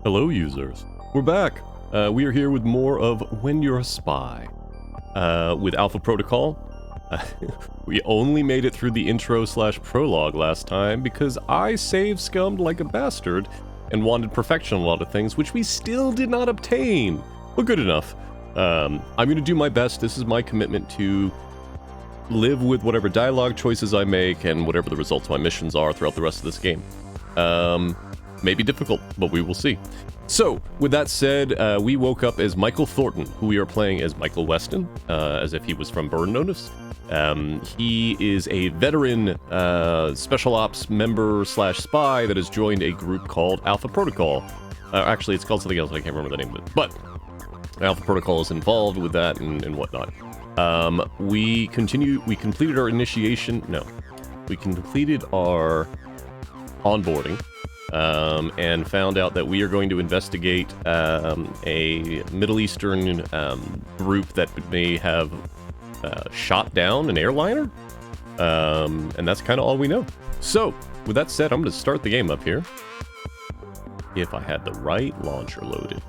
Hello, users. We're back. We are here with more of When You're a Spy. With Alpha Protocol. We only made it through the intro/prologue last time because I save-scummed like a bastard and wanted perfection on a lot of things, which we still did not obtain. But good enough. I'm going to do my best. This is my commitment to live with whatever dialogue choices I make and whatever the results of my missions are throughout the rest of this game. May be difficult, but we will see. So, with that said, we woke up as Michael Thorton, who we are playing as Michael Weston, as if he was from Burn Notice. He is a veteran special ops member/spy that has joined a group called Alpha Protocol. Actually, it's called something else, I can't remember the name of it. But Alpha Protocol is involved with that and whatnot. We completed our initiation. No. We completed our onboarding. And found out that we are going to investigate a Middle Eastern group that may have shot down an airliner. And that's kind of all we know. So, with that said, I'm going to start the game up here. If I had the right launcher loaded.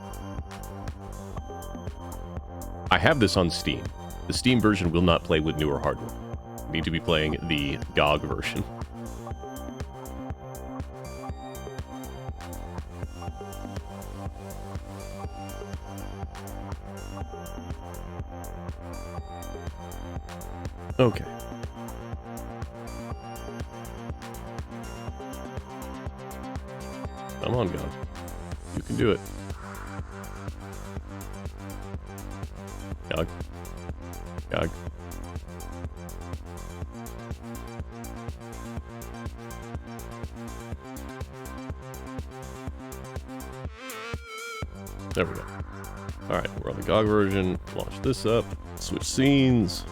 I have this on Steam. The Steam version will not play with newer hardware. I need to be playing the GOG version. Okay. Come on, God. You can do it. God. God. There we go. Alright, we're on the GOG version. Launch this up. Switch scenes.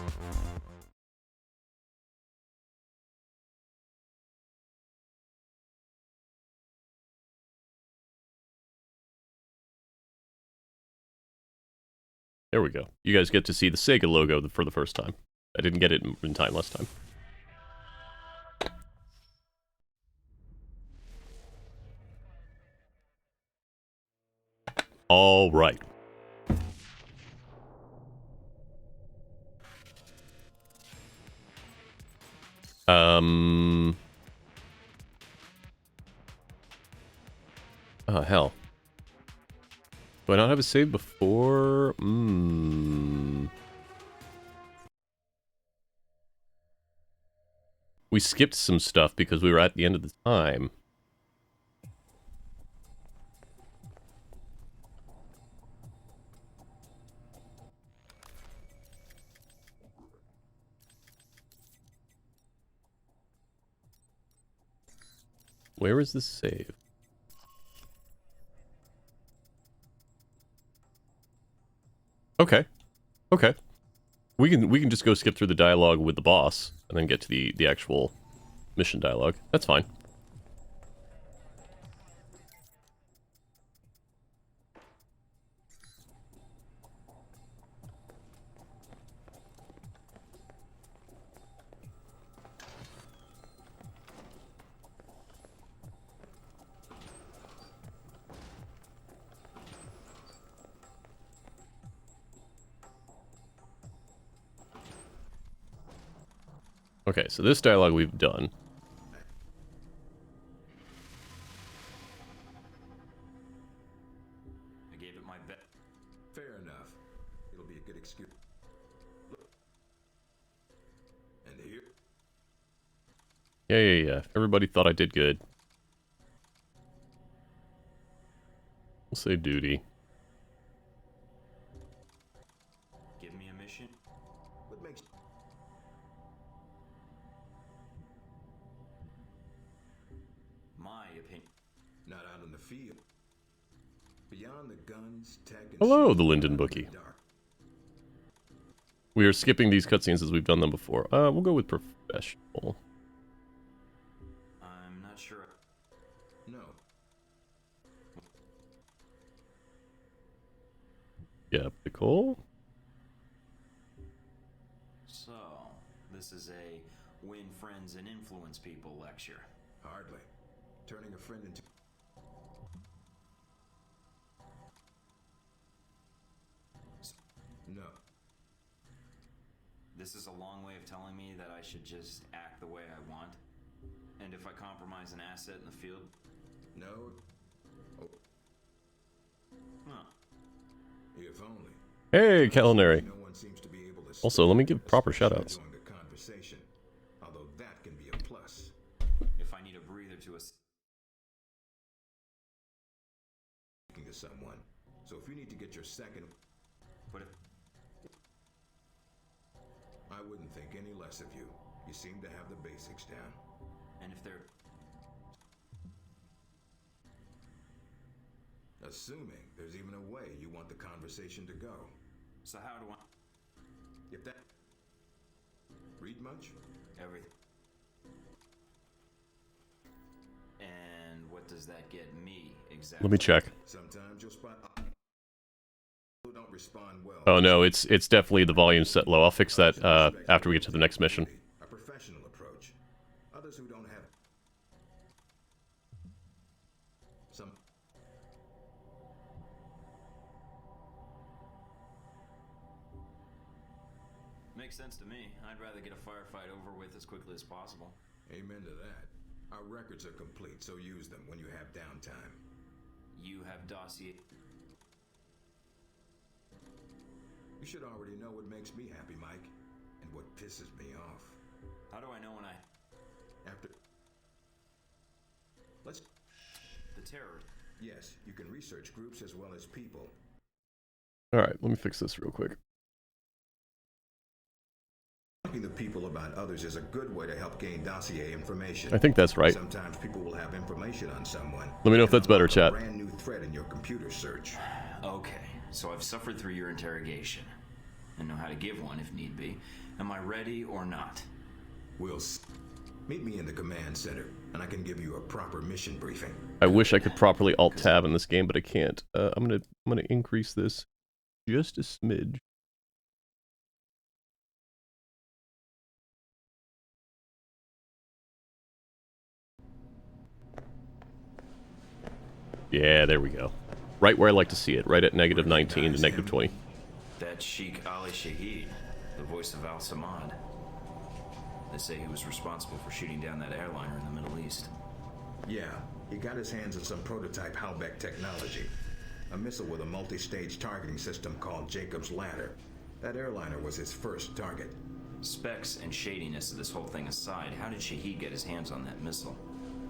There we go. You guys get to see the Sega logo for the first time. I didn't get it in time last time. All right. Oh, hell. Do I not have a save before? We skipped some stuff because we were at the end of the time. Where is the save? Okay. Okay. We can just go skip through the dialogue with the boss and then get to the actual mission dialogue. That's fine. Okay, so this dialogue we've done. I gave it my best. Fair enough. It'll be a good excuse. And here. Yeah. Everybody thought I did good. We'll say duty. Give me a mission. What makes My opinion. not out in the field? Beyond the guns, tech, and Hello, shit, the Linden out in the Bookie. dark. We are skipping these cutscenes as we've done them before. We'll go with professional. I'm not sure. No. Skeptical. So, this is a win friends and influence people lecture. Hardly. Turning a friend into... This is a long way of telling me that I should just act the way I want? And if I compromise an asset in the field? No. Oh, Huh. if only. Hey, culinary. No one seems to be able to Also, let me give proper especially shoutouts. during the conversation. Although that can be a plus. If I need a breather to Speaking to someone. So if you need to get your second, But if... I wouldn't think any less of you. You seem to have the basics down. And if they're... Assuming there's even a way you want the conversation to go. So how do I... If that... Read much? Everything. And what does that get me, exactly? Let me check. Sometimes you'll spot... Who don't respond well. Oh no, it's definitely the volume set low. I'll fix that after we get to the next mission. A professional approach. Others who don't have... Some... Makes sense to me. I'd rather get a firefight over with as quickly as possible. Amen to that. Our records are complete, so use them when you have downtime. You have dossier... You should already know what makes me happy, Mike, and what pisses me off. How do I know when I... After... Let's... The terror... Yes, you can research groups as well as people. Alright, let me fix this real quick. Talking to people about others is a good way to help gain dossier information. I think that's right. Sometimes people will have information on someone. Let me know if that's better, A chat. brand new thread in your computer search. Okay, so I've suffered through your interrogation. And know how to give one if need be. Am I ready or not? Meet me in the command center, and I can give you a proper mission briefing. I wish I could properly alt-tab in this game, but I can't. I'm gonna increase this just a smidge. Yeah, there we go. Right where I like to see it, right at negative 19 to negative 20. That's Sheikh Ali Shahid, the voice of Al-Samad. They say he was responsible for shooting down that airliner in the Middle East. Yeah, he got his hands on some prototype Halbeck technology. A missile with a multi-stage targeting system called Jacob's Ladder. That airliner was his first target. Specs and shadiness of this whole thing aside, how did Shahid get his hands on that missile?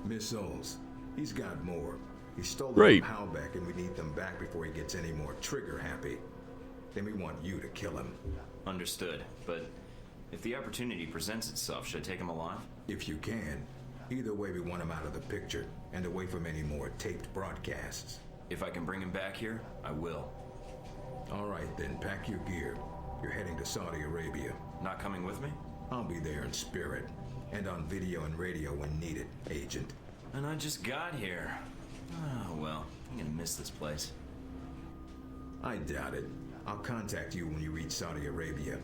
Missiles. He's got more. He stole them Great. from Halbeck, and we need them back before he gets any more trigger-happy. Then we want you to kill him. Understood, but if the opportunity presents itself, should I take him alive? If you can. Either way, we want him out of the picture, and away from any more taped broadcasts. If I can bring him back here, I will. All right, then, pack your gear. You're heading to Saudi Arabia. Not coming with me? I'll be there in spirit, and on video and radio when needed, Agent. And I just got here. Oh, well, I'm gonna miss this place. I doubt it. I'll contact you when you reach Saudi Arabia.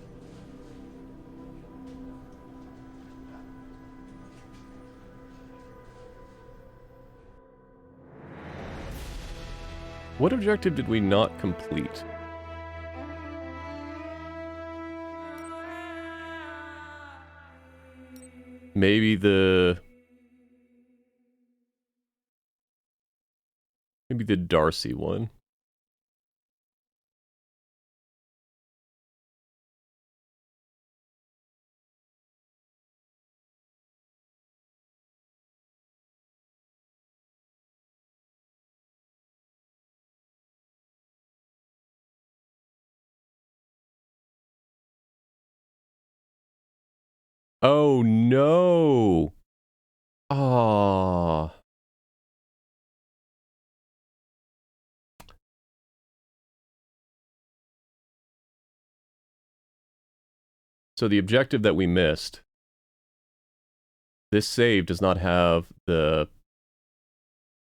What objective did we not complete? Maybe the Darcy one. Oh no. Ah. So the objective that we missed, this save does not have the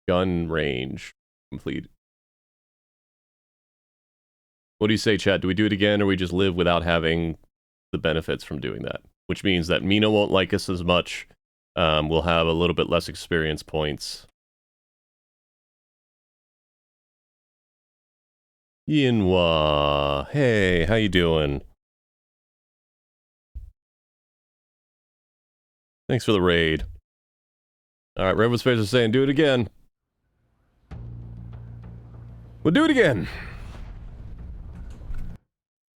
gun range complete. What do you say, Chad? Do we do it again, or we just live without having the benefits from doing that? Which means that Mina won't like us as much. We'll have a little bit less experience points. Yinhua, hey, how you doing? Thanks for the raid. Alright, Red was is saying, do it again. We'll do it again.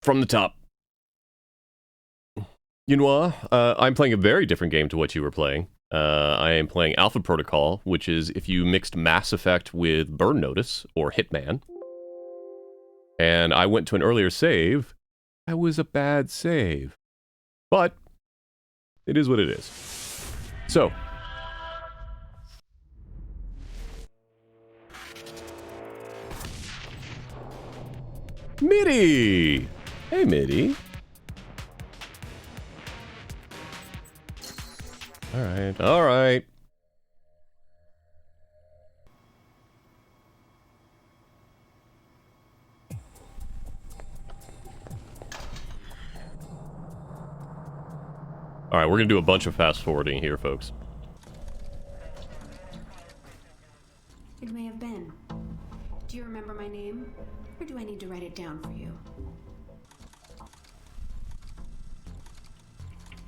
From the top. Yunhua, I'm playing a very different game to what you were playing. I am playing Alpha Protocol, which is if you mixed Mass Effect with Burn Notice, or Hitman. And I went to an earlier save. That was a bad save. But, it is what it is. So. Mitty! Hey, Mitty. Alright, alright. Alright, we're gonna do a bunch of fast forwarding here, folks. It may have been. Do you remember my name? Or do I need to write it down for you?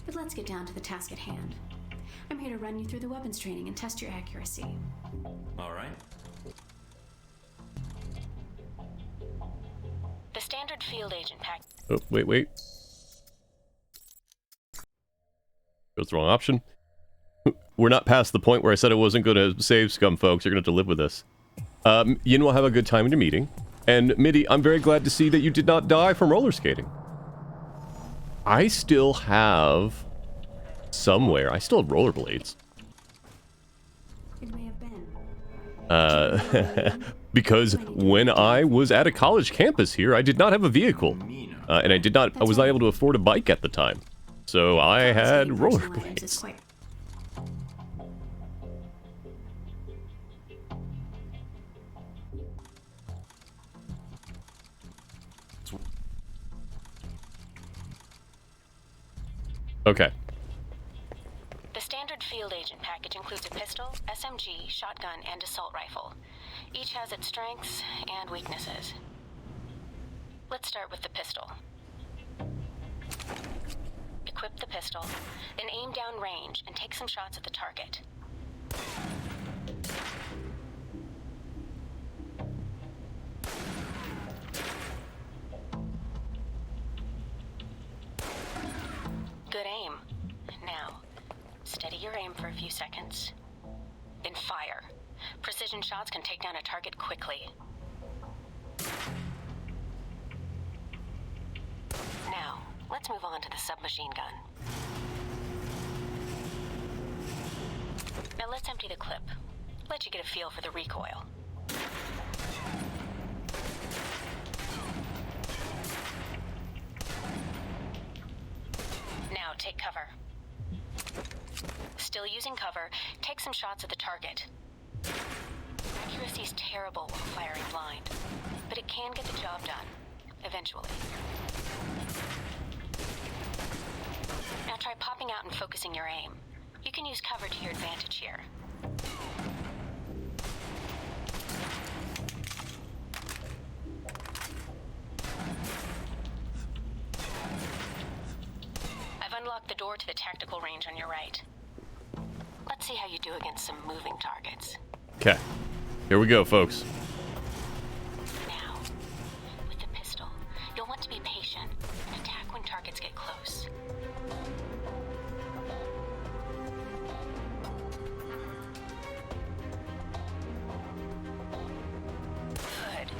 But let's get down to the task at hand. I'm here to run you through the weapons training and test your accuracy. All right. The standard field agent pack. Oh, wait. Goes the wrong option. We're not past the point where I said I wasn't going to save scum, folks. You're going to have to live with this. Yin will have a good time in your meeting. And Mitty, I'm very glad to see that you did not die from roller skating. I still have somewhere. I still have rollerblades. It may have been. Because when I was at a college campus here, I did not have a vehicle. And I was not able to afford a bike at the time. So I had rollerblades. Okay. The standard field agent package includes a pistol, SMG, shotgun, and assault rifle. Each has its strengths and weaknesses. Let's start with the pistol. Equip the pistol, then aim down range and take some shots at the target. Good aim. Now, steady your aim for a few seconds. Then fire. Precision shots can take down a target quickly. Now, let's move on to the submachine gun. Now let's empty the clip. Let you get a feel for the recoil. Now take cover. Still using cover, take some shots at the target. Accuracy's terrible while firing blind, but it can get the job done, eventually. Now try popping out and focusing your aim. You can use cover to your advantage here. I've unlocked the door to the tactical range on your right. Let's see how you do against some moving targets. Okay. Here we go, folks. Now, with the pistol, you'll want to be patient and attack when targets get close. Good.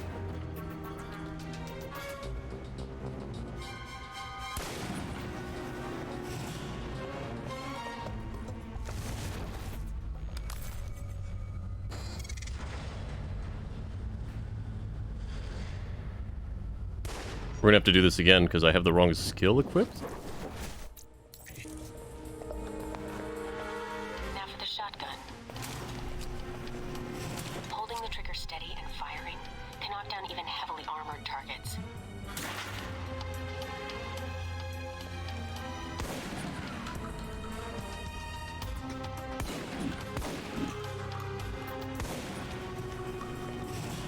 We're gonna have to do this again because I have the wrong skill equipped. Now for the shotgun. Holding the trigger steady and firing can knock down even heavily armored targets.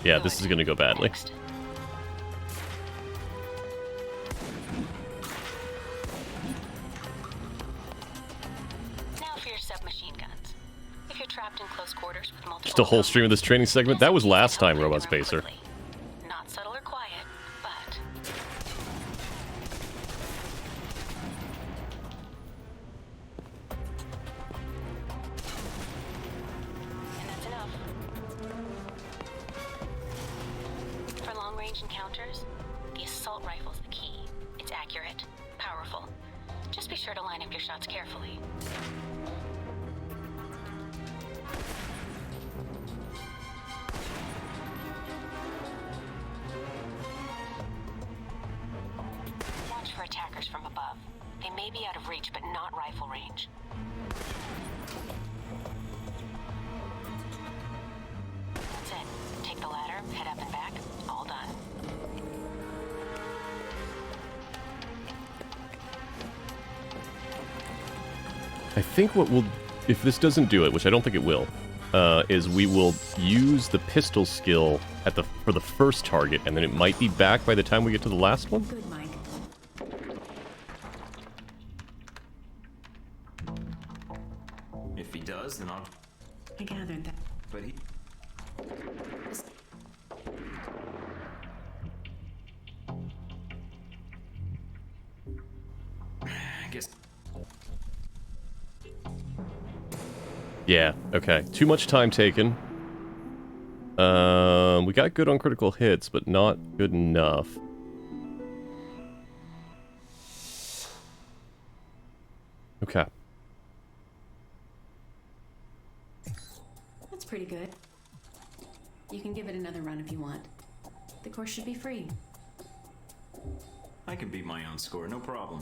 Yeah, this is gonna go badly. Next. Now for your shooters with multiple Just a whole stream of this training segment? That was last time, Robot Spacer. Not subtle or quiet, but and that's enough. For long-range encounters, the assault rifle's the key. It's accurate, powerful. Just be sure to line up your shots carefully. Watch for attackers from above. They may be out of reach, but not rifle range. That's it. Take the ladder, head up and back. All done. I think what we'll... If this doesn't do it, which I don't think it will, is we will use the pistol skill for the first target, and then it might be back by the time we get to the last one? Good, Mike. If he does, then I'll... I gathered that. But he... I guess... Yeah, okay. Too much time taken. We got good on critical hits, but not good enough. Okay. That's pretty good. You can give it another run if you want. The course should be free. I can beat my own score, no problem.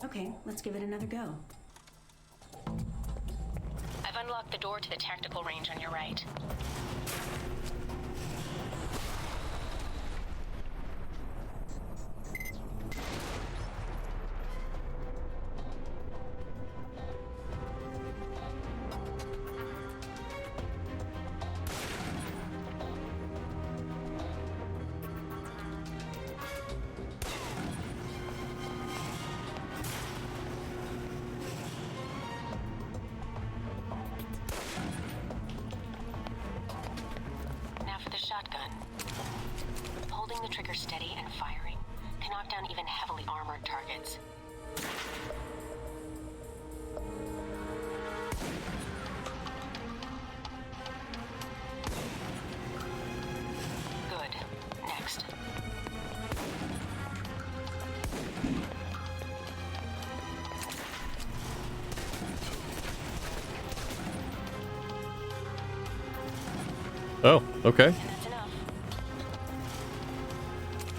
Okay, let's give it another go. I've unlocked the door to the tactical range on your right. Now for the shotgun. Holding the trigger steady and firing can knock down even heavily armored targets. Good. Next. Oh, okay. And that's enough.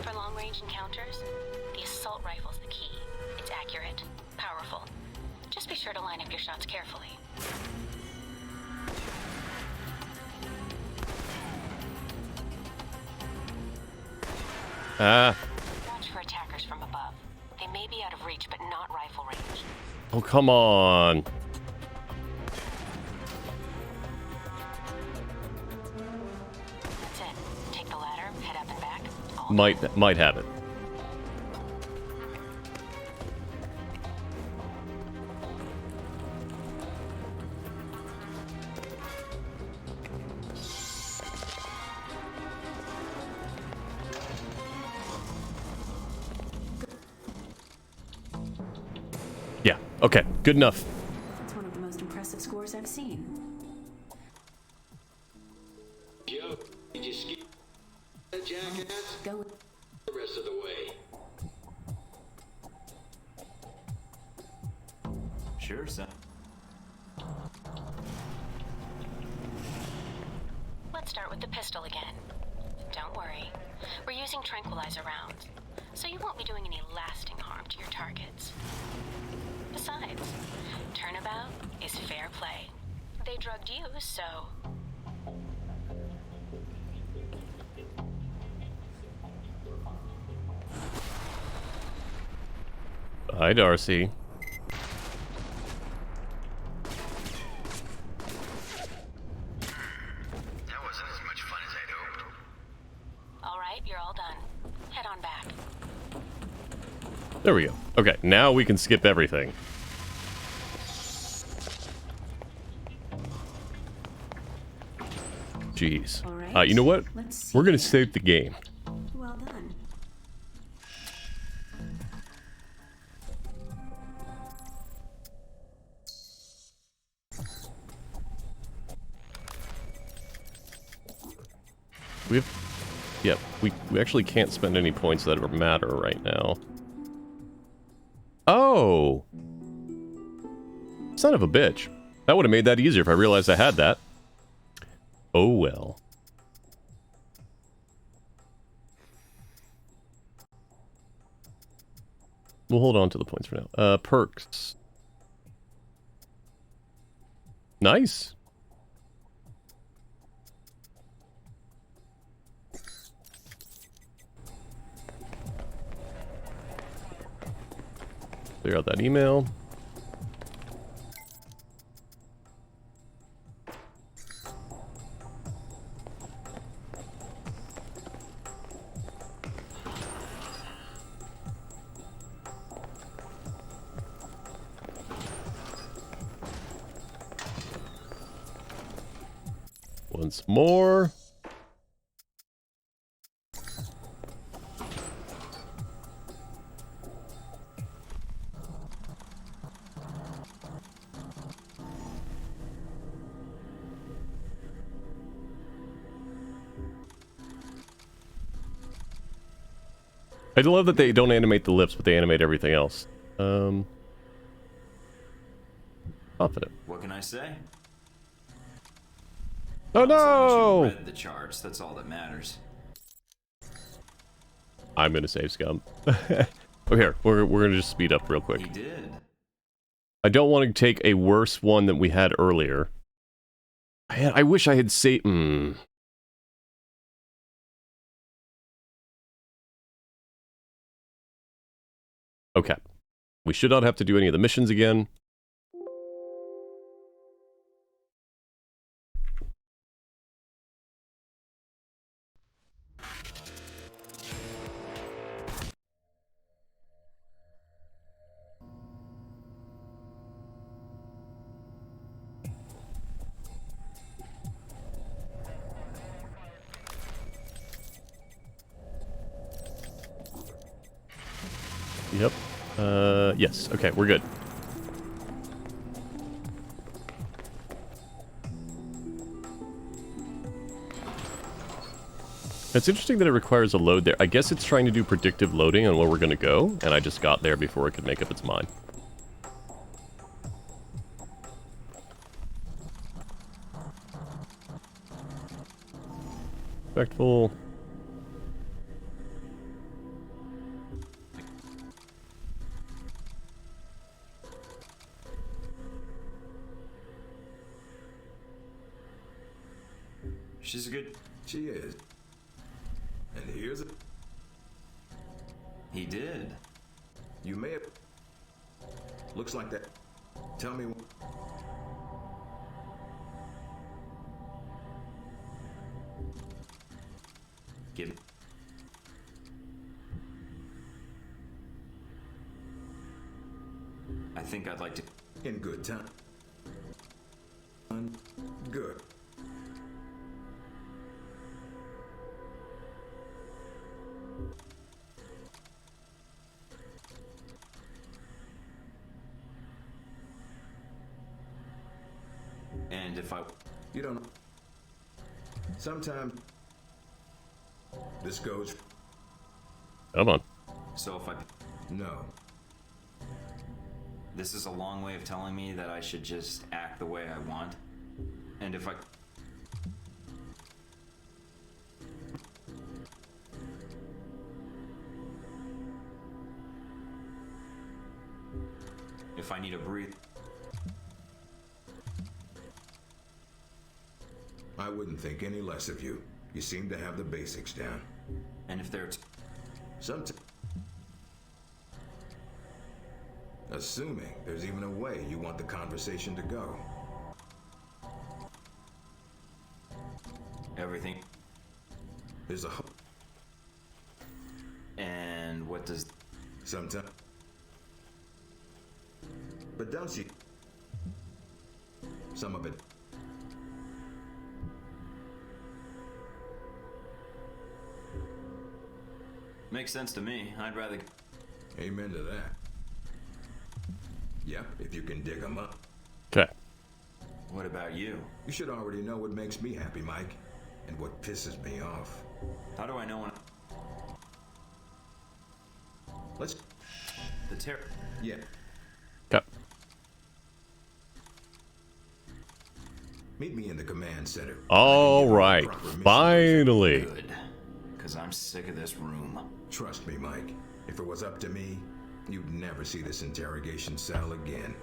For long-range encounters, the assault rifle's the key. It's accurate, powerful. Just be sure to line up your shots carefully. Ah. Watch for attackers from above. They may be out of reach, but not rifle range. Oh, come on. That's it. Take the ladder, head up and back. All Might have it. Yeah, okay, good enough. It's one of the most impressive scores I've seen. Joe, did you skip that jackass? Go with The rest of the way. Sure, son. Let's start with the pistol again. Don't worry. We're using tranquilizer rounds, so you won't be doing any lasting harm to your targets. Besides, turnabout is fair play. They drugged you, so... Hi, Darcy. That wasn't as much fun as I'd hoped. All right, you're all done. Head on back. There we go. Okay, now we can skip everything. Jeez. All right. You know what? Let's see We're gonna here. save the game. Well done. Yep, we actually can't spend any points that matter right now. Oh! Son of a bitch. That would have made that easier if I realized I had that. Oh well. We'll hold on to the points for now. Perks. Nice. Clear out that email. Once more. I love that they don't animate the lips, but they animate everything else. Confident. What can I say? Oh As long as no! you read the charts, that's all that matters. I'm gonna save scum. Okay, here, we're gonna just speed up real quick. He did. I don't want to take a worse one than we had earlier. I wish I had saved. Okay. We should not have to do any of the missions again. Yep. Yes. Okay, we're good. It's interesting that it requires a load there. I guess it's trying to do predictive loading on where we're going to go, and I just got there before it could make up its mind. Respectful. She's a good... She is. And here's a... He did. You may have... Looks like that. Tell me... Give it. I think I'd like to... In good time. Good. And if I... You don't know. Sometimes... This goes... Come on. So if I... No. This is a long way of telling me that I should just act the way I want. And if I... If I need a breathe... I wouldn't think any less of you. You seem to have the basics down. And if they're... Sometimes... Assuming there's even a way you want the conversation to go. Everything... There's a hope. And what does... Sometimes. But don't see. Some of it. Makes sense to me. I'd rather... Amen to that. Yep, if you can dig them up. Okay. What about you? You should already know what makes me happy, Mike, and what pisses me off. How do I know when... Let's... The Yeah. Okay. Meet me in the command center. All right. Finally. Good. Because I'm sick of this room. Trust me, Mike. If it was up to me, you'd never see this interrogation cell again.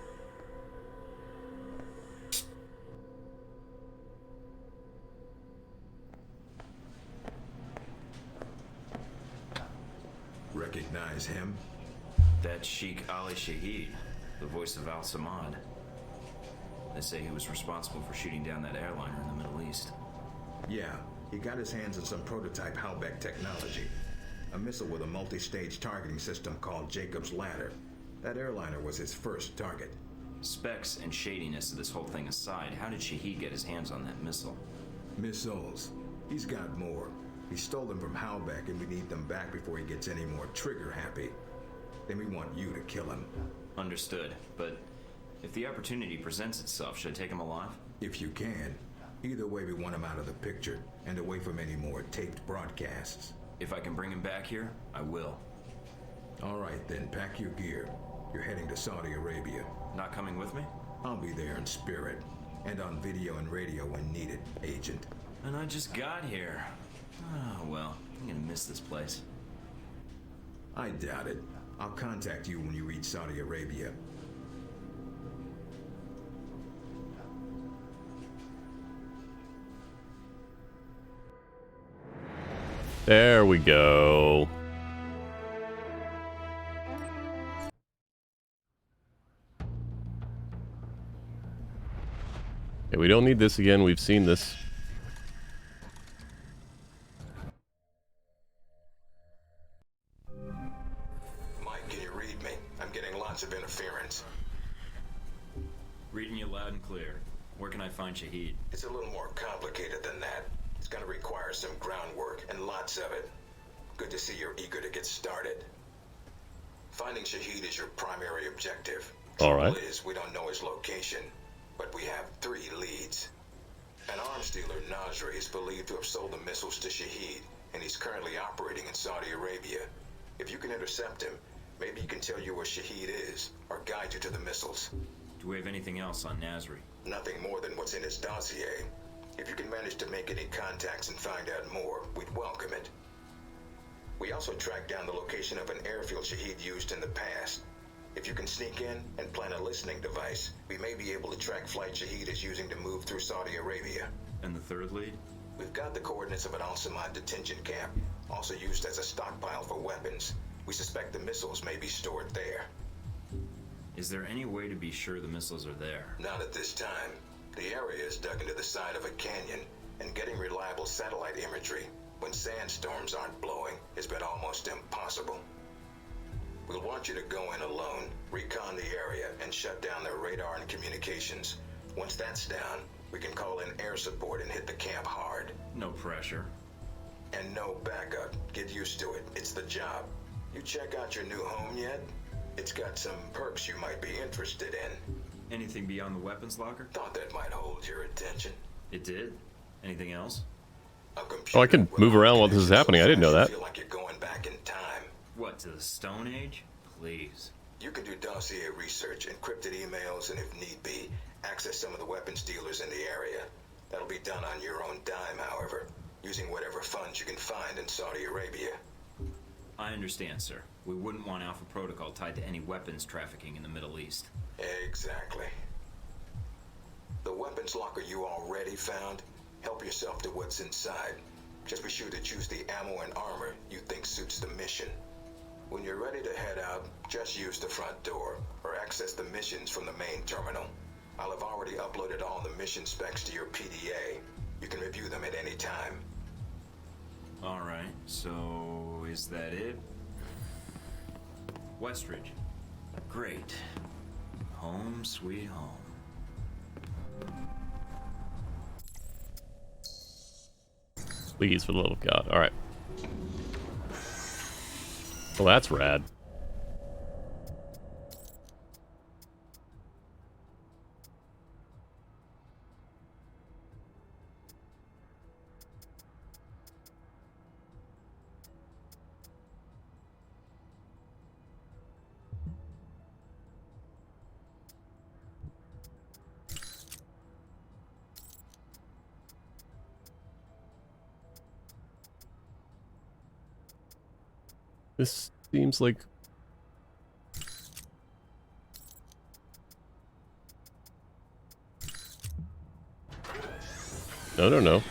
Recognize him? That's Sheikh Ali Shahid, the voice of Al-Samad. They say he was responsible for shooting down that airliner in the Middle East. Yeah, he got his hands on some prototype Halbeck technology. A missile with a multi-stage targeting system called Jacob's Ladder. That airliner was his first target. Specs and shadiness of this whole thing aside, how did Shahid get his hands on that missile? Missiles. He's got more. He stole them from Halbeck and we need them back before he gets any more trigger happy. Then we want you to kill him. Understood, but if the opportunity presents itself, should I take him alive? If you can. Either way, we want him out of the picture and away from any more taped broadcasts. If I can bring him back here, I will. All right, then, pack your gear. You're heading to Saudi Arabia. Not coming with me? I'll be there in spirit and on video and radio when needed, Agent. And I just got here. Oh, well, I'm gonna miss this place. I doubt it. I'll contact you when you reach Saudi Arabia. There we go. Okay, we don't need this again. We've seen this. Mike, can you read me? I'm getting lots of interference. Reading you loud and clear. Where can I find Shahid? It's a little more complicated than that. It's gonna require some groundwork, and lots of it. Good to see you're eager to get started. Finding Shahid is your primary objective. All right. Trouble is, we don't know his location, but we have 3 leads. An arms dealer, Nasri, is believed to have sold the missiles to Shahid, and he's currently operating in Saudi Arabia. If you can intercept him, maybe he can tell you where Shahid is, or guide you to the missiles. Do we have anything else on Nasri? Nothing more than what's in his dossier. If you can manage to make any contacts and find out more, we'd welcome it. We also tracked down the location of an airfield Shahid used in the past. If you can sneak in and plant a listening device, we may be able to track flight Shahid is using to move through Saudi Arabia. And the third lead? We've got the coordinates of an Al-Samad detention camp, also used as a stockpile for weapons. We suspect the missiles may be stored there. Is there any way to be sure the missiles are there? Not at this time. The area is dug into the side of a canyon, and getting reliable satellite imagery when sandstorms aren't blowing has been almost impossible. We'll want you to go in alone, recon the area, and shut down their radar and communications. Once that's down, we can call in air support and hit the camp hard. No pressure. And no backup. Get used to it. It's the job. You check out your new home yet? It's got some perks you might be interested in. Anything beyond the weapons locker? Thought that might hold your attention. It did. Anything else? A computer Oh, I can with move around while this is connections happening. I didn't know so that. you feel like you're going back in time. What, to the Stone Age? Please. You can do dossier research, encrypted emails, and if need be, access some of the weapons dealers in the area. That'll be done on your own dime, however, using whatever funds you can find in Saudi Arabia. I understand, sir. We wouldn't want Alpha Protocol tied to any weapons trafficking in the Middle East. Exactly. The weapons locker you already found, help yourself to what's inside. Just be sure to choose the ammo and armor you think suits the mission. When you're ready to head out, just use the front door, or access the missions from the main terminal. I'll have already uploaded all the mission specs to your PDA. You can review them at any time. Alright, so is that it? Westridge. Great. Home sweet home. Please, for the love of God. All right. Well, that's rad. This seems like... No.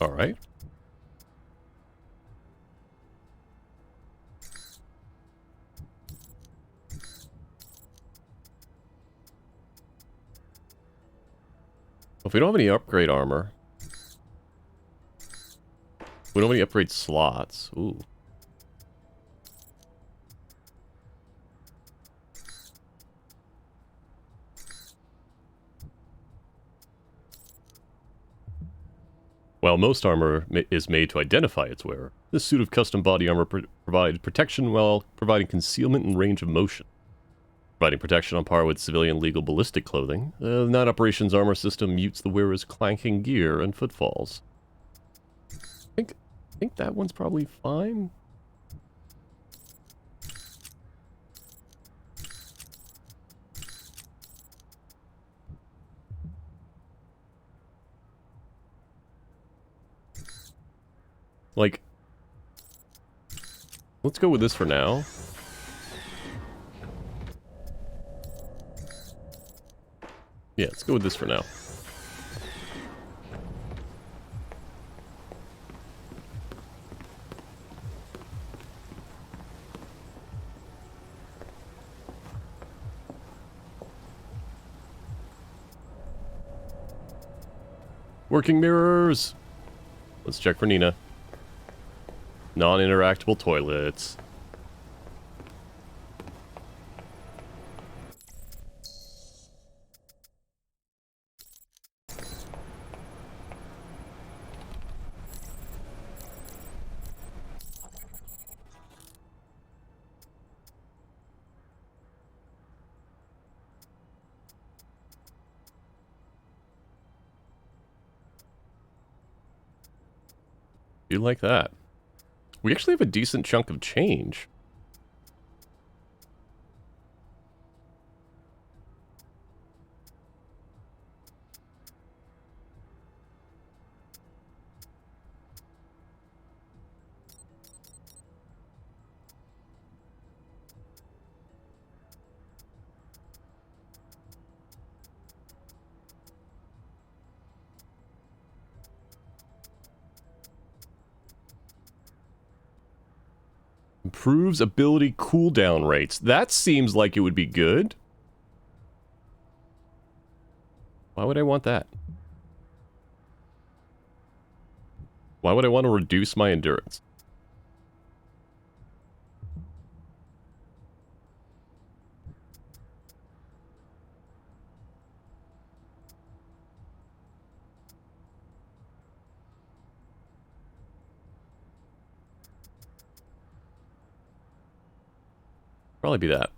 Alright. If we don't have any upgrade armor... We don't have any upgrade slots. Ooh. While most armor is made to identify its wearer, this suit of custom body armor provides protection while providing concealment and range of motion. Providing protection on par with civilian legal ballistic clothing, the non-operations armor system mutes the wearer's clanking gear and footfalls. I think that one's probably fine. Like, let's go with this for now. Yeah, let's go with this for now. Working mirrors! Let's check for Nina. Non-interactable toilets. You like that? We actually have a decent chunk of change. Improves ability cooldown rates. That seems like it would be good. Why would I want that? Why would I want to reduce my endurance? Probably be that.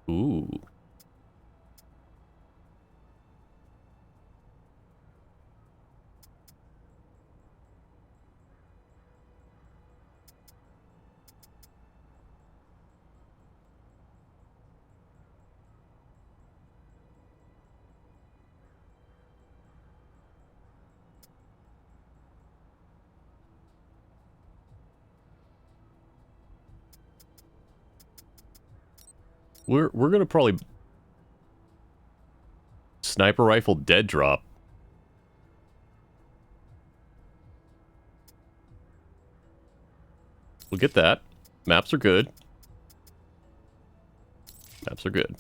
Ooh. We're gonna probably sniper rifle dead drop. We'll get that. Maps are good. Maps are good.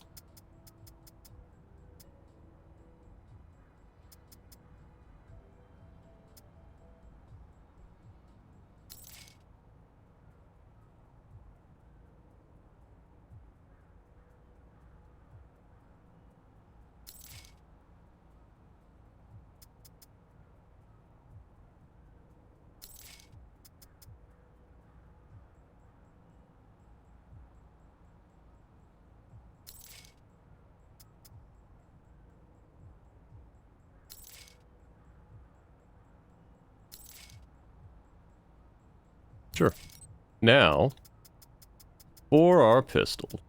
Sure. Now, for our pistol.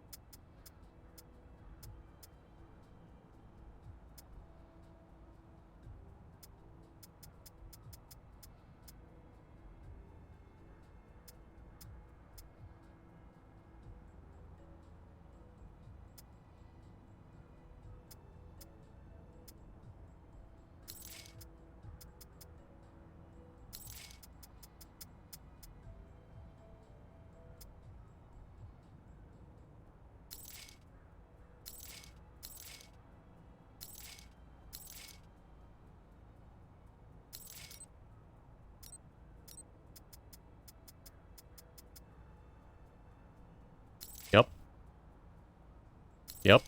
Yep. Yep.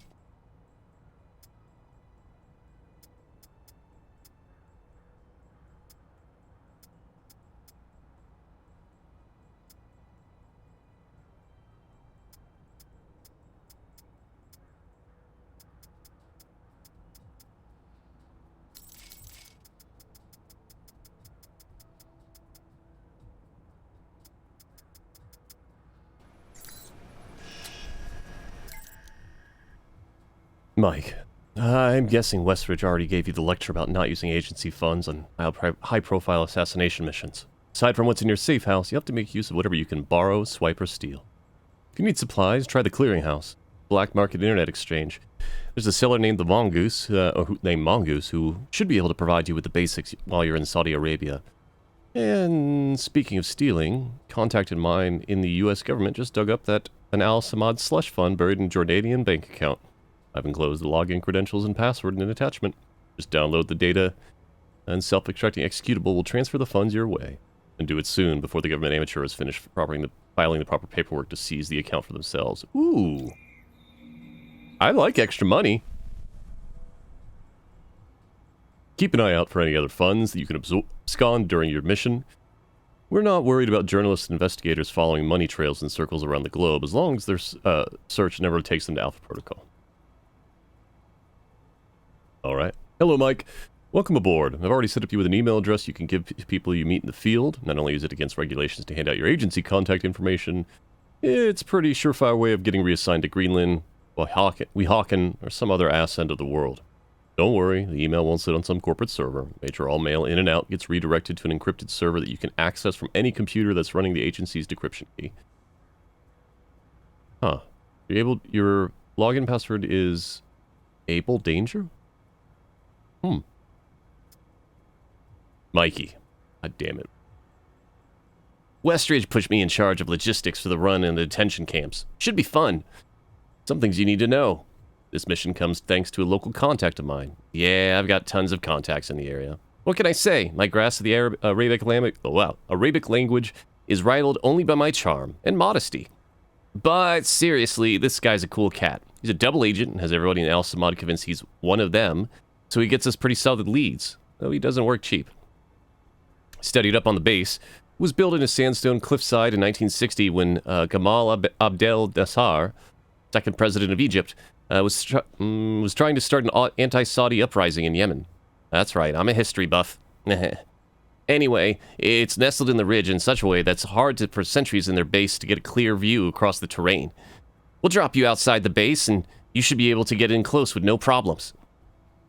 Mike, I'm guessing Westridge already gave you the lecture about not using agency funds on high-profile assassination missions. Aside from what's in your safe house, you have to make use of whatever you can borrow, swipe, or steal. If you need supplies, try the clearinghouse, black market internet exchange. There's a seller named Mongoose, who should be able to provide you with the basics while you're in Saudi Arabia. And speaking of stealing, contact of mine in the U.S. government just dug up that an Al-Samad slush fund buried in a Jordanian bank account. I've enclosed the login credentials and password in an attachment. Just download the data, and self-extracting executable will transfer the funds your way. And do it soon, before the government amateur has finished filing the proper paperwork to seize the account for themselves. Ooh. I like extra money. Keep an eye out for any other funds that you can abscond during your mission. We're not worried about journalists and investigators following money trails in circles around the globe, as long as their search never takes them to Alpha Protocol. Alright. Hello, Mike. Welcome aboard. I've already set up you with an email address you can give to people you meet in the field. Not only is it against regulations to hand out your agency contact information, it's a pretty surefire way of getting reassigned to Greenland, Weehawken, or some other ass end of the world. Don't worry, the email won't sit on some corporate server. Make sure all mail in and out gets redirected to an encrypted server that you can access from any computer that's running the agency's decryption key. Huh. Your login password is Able Danger? Mikey. God damn it. Westridge pushed me in charge of logistics for the run and the detention camps. Should be fun. Some things you need to know. This mission comes thanks to a local contact of mine. Yeah, I've got tons of contacts in the area. What can I say? My grasp of the Arabic language is rivaled only by my charm and modesty. But seriously, this guy's a cool cat. He's a double agent and has everybody in Al-Samad convinced he's one of them, so he gets us pretty solid leads, though he doesn't work cheap. Studied up on the base, was built in a sandstone cliffside in 1960 when Gamal Abdel Nasser, second president of Egypt, was trying to start an anti-Saudi uprising in Yemen. That's right, I'm a history buff. Anyway, it's nestled in the ridge in such a way that's hard for sentries in their base to get a clear view across the terrain. We'll drop you outside the base, and you should be able to get in close with no problems.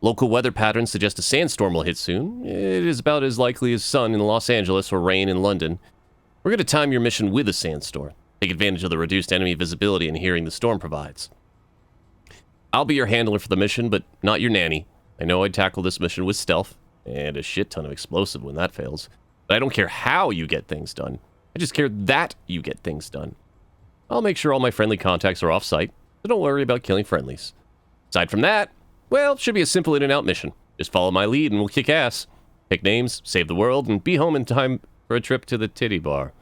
Local weather patterns suggest a sandstorm will hit soon. It is about as likely as sun in Los Angeles or rain in London. We're going to time your mission with a sandstorm. Take advantage of the reduced enemy visibility and hearing the storm provides. I'll be your handler for the mission, but not your nanny. I know I'd tackle this mission with stealth, and a shit ton of explosive when that fails. But I don't care how you get things done. I just care that you get things done. I'll make sure all my friendly contacts are off-site, so don't worry about killing friendlies. Aside from that, well, it should be a simple in-and-out mission. Just follow my lead and we'll kick ass. Pick names, save the world, and be home in time for a trip to the titty bar.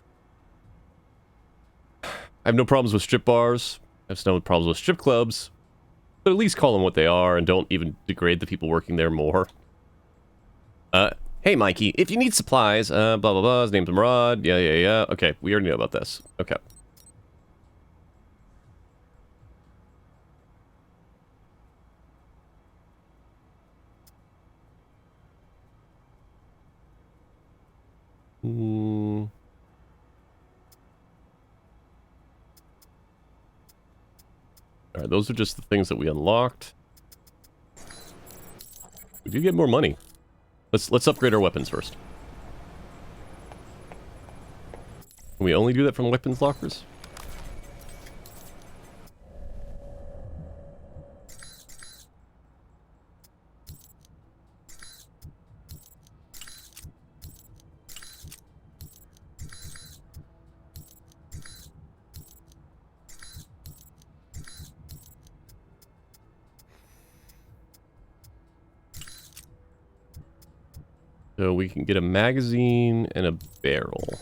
I have no problems with strip bars. I have no problems with strip clubs. But at least call them what they are and don't even degrade the people working there more. Hey, Mikey, if you need supplies, blah, blah, blah, his name's Murad, yeah. Okay, we already know about this. Okay. Alright, those are just the things that we unlocked. We do get more money. Let's upgrade our weapons first. Can we only do that from weapons lockers? So we can get a magazine and a barrel.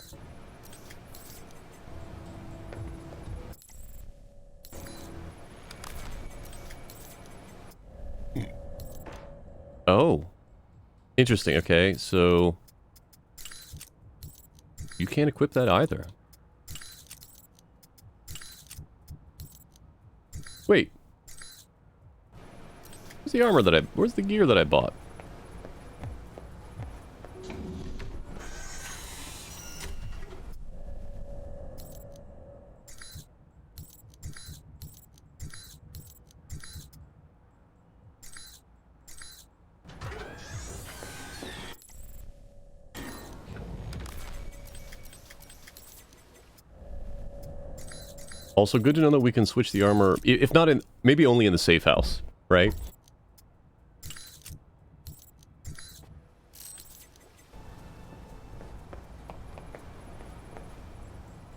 Oh. Interesting, okay, so... you can't equip that either. Wait. Where's the armor that where's the gear that I bought? Also, good to know that we can switch the armor, if not in, maybe only in the safe house, right?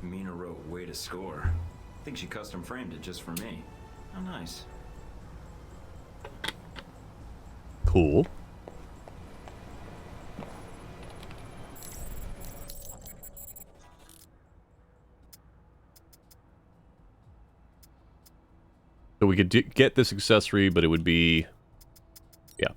Mina wrote "Way to score." I think she custom framed it just for me. How nice. Cool. So we could get this accessory, but it would be... yeah.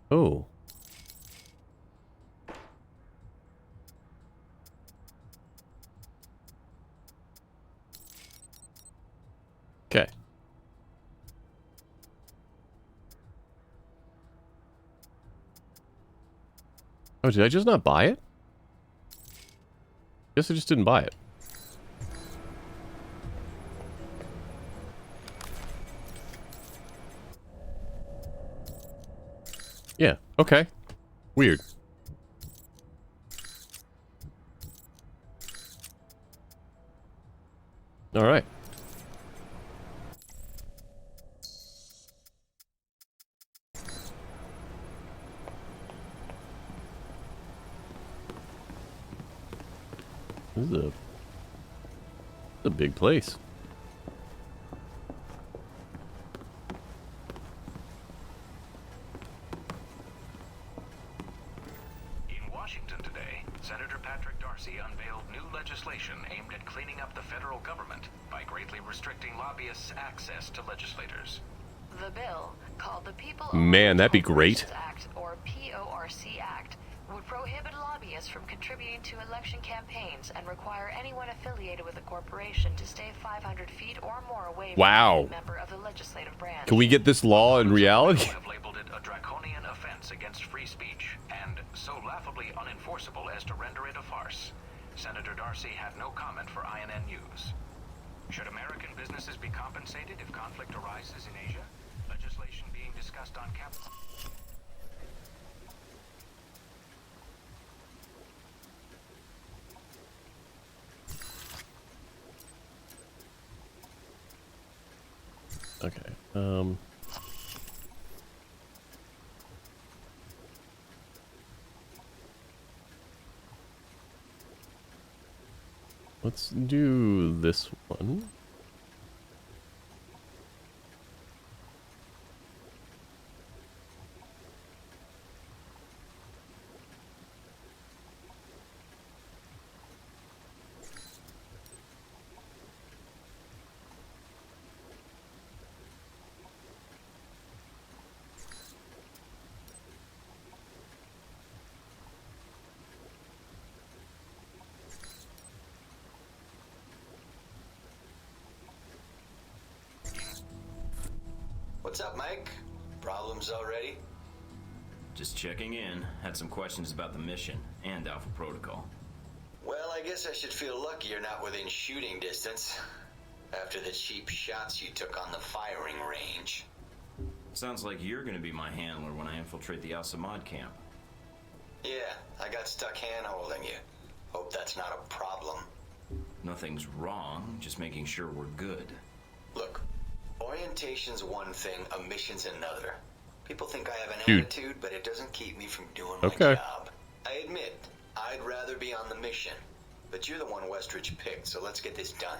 Oh. Okay. Oh, did I just not buy it? Guess I just didn't buy it. Yeah, okay. Weird. Alright. This is a big place. Aimed at cleaning up the federal government by greatly restricting lobbyists' access to legislators. The bill, called the People Man, that'd be great. Act, or PORC Act, would prohibit lobbyists from contributing to election campaigns and require anyone affiliated with a corporation to stay 500 feet or more away from Wow. a member of the legislative branch. Can we get this law in reality? Have labeled it a draconian offense against free speech and so laughably unenforceable as to render it a farce. Senator Darcy had no comment for INN News. Should American businesses be compensated if conflict arises in Asia? Legislation being discussed on Capitol. Okay. Let's do this one. What's up, Mike? Problems already? Just checking in. Had some questions about the mission and Alpha Protocol. Well, I guess I should feel lucky you're not within shooting distance. After the cheap shots you took on the firing range. Sounds like you're gonna be my handler when I infiltrate the Al-Samad camp. Yeah, I got stuck hand-holding you. Hope that's not a problem. Nothing's wrong, just making sure we're good. Look, orientation's one thing, a mission's another. People think I have an Dude. attitude, but it doesn't keep me from doing my Okay. job. I admit, I'd rather be on the mission. But you're the one Westridge picked, so let's get this done.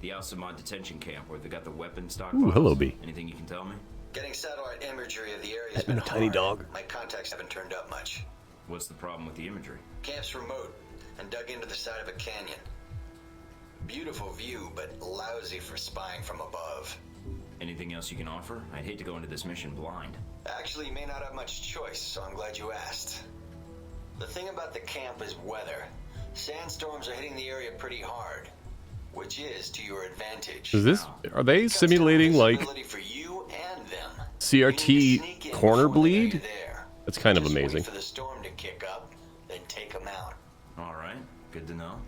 The Al-Samad detention camp where they got the weapon stockpiles. Ooh, hello, B. Anything you can tell me? Getting satellite imagery of the area has That been new tiny hard. dog. My contacts haven't turned up much. What's the problem with the imagery? Camp's remote and dug into the side of a canyon. Beautiful view, but lousy for spying from above. Anything else you can offer? I'd hate to go into this mission blind. Actually, you may not have much choice, so I'm glad you asked. The thing about the camp is weather. Sandstorms are hitting the area pretty hard, which is to your advantage. Is this? Are they simulating like Visibility for you and them. CRT You need to sneak in corner before they know bleed? you're there. That's kind of Just wait amazing. for the storm to kick up, then take them out. All right, good to know.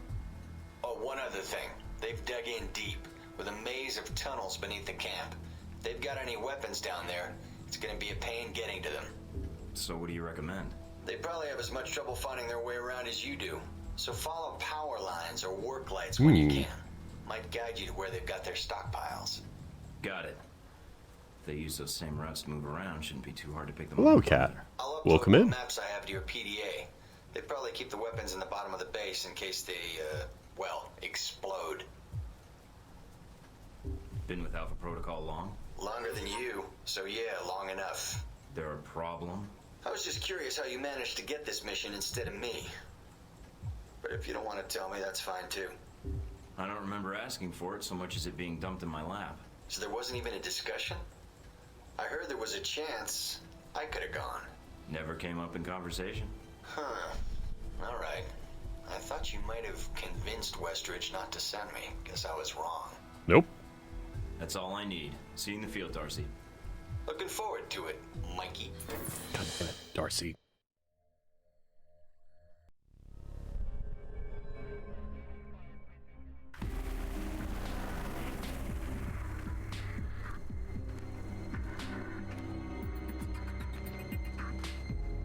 Oh, one other thing. They've dug in deep, with a maze of tunnels beneath the camp. If they've got any weapons down there, it's gonna be a pain getting to them. So what do you recommend? They probably have as much trouble finding their way around as you do. So follow power lines or work lights when you can. Might guide you to where they've got their stockpiles. Got it. If they use those same routes to move around, shouldn't be too hard to pick them Hello, up. cat. I'll upload Welcome what in. maps I have to your PDA. They probably keep the weapons in the bottom of the base in case they, well, explode. Been with Alpha Protocol long? Longer than you, so yeah, long enough. There a problem? I was just curious how you managed to get this mission instead of me. But if you don't want to tell me, that's fine too. I don't remember asking for it so much as it being dumped in my lap. So there wasn't even a discussion? I heard there was a chance I could have gone. Never came up in conversation? Huh. Alright. I thought you might have convinced Westridge not to send me. Guess I was wrong. Nope. That's all I need. See you in the field, Darcy. Looking forward to it, Mikey. God damn it, Darcy.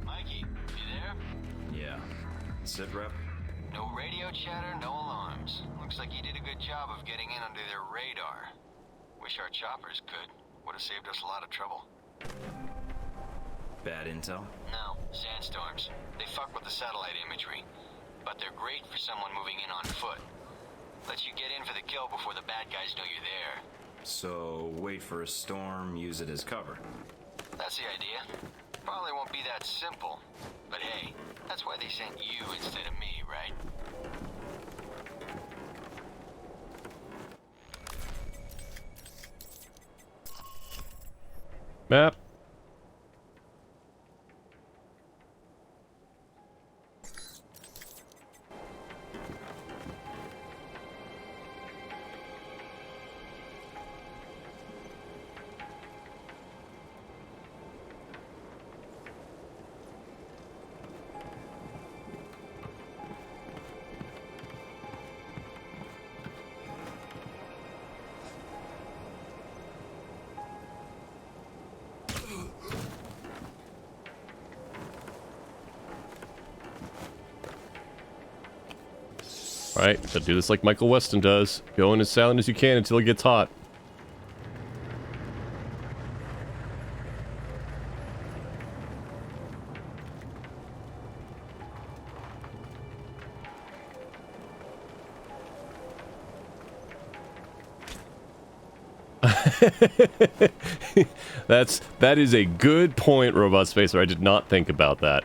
Mikey, you there? Yeah. Sit rep? No radio chatter, no alarms. Looks like you did a good job of getting in under their radar. Wish our choppers could. Would have saved us a lot of trouble. Bad intel? No, sandstorms. They fuck with the satellite imagery. But they're great for someone moving in on foot. Lets you get in for the kill before the bad guys know you're there. So, wait for a storm, use it as cover. That's the idea. Probably won't be that simple. But hey, that's why they sent you instead of me, right? Map. Alright, gotta do this like Michael Weston does. Go in as silent as you can until it gets hot. That is a good point, Robot Spacer. I did not think about that.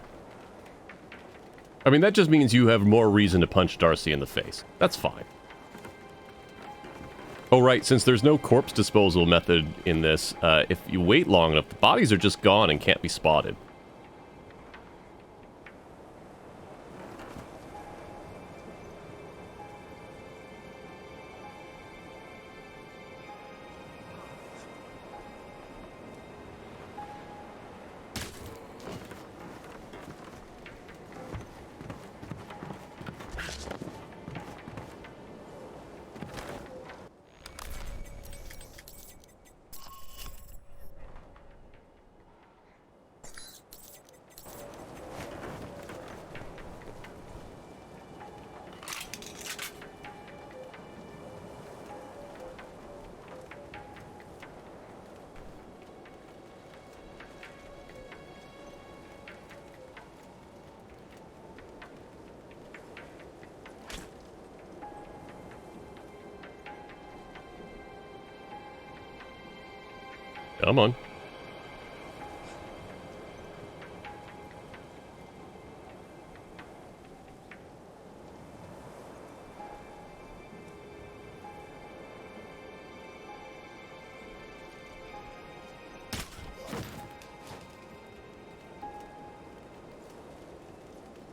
I mean, that just means you have more reason to punch Darcy in the face. That's fine. Oh, right, since there's no corpse disposal method in this, if you wait long enough, the bodies are just gone and can't be spotted. Come on.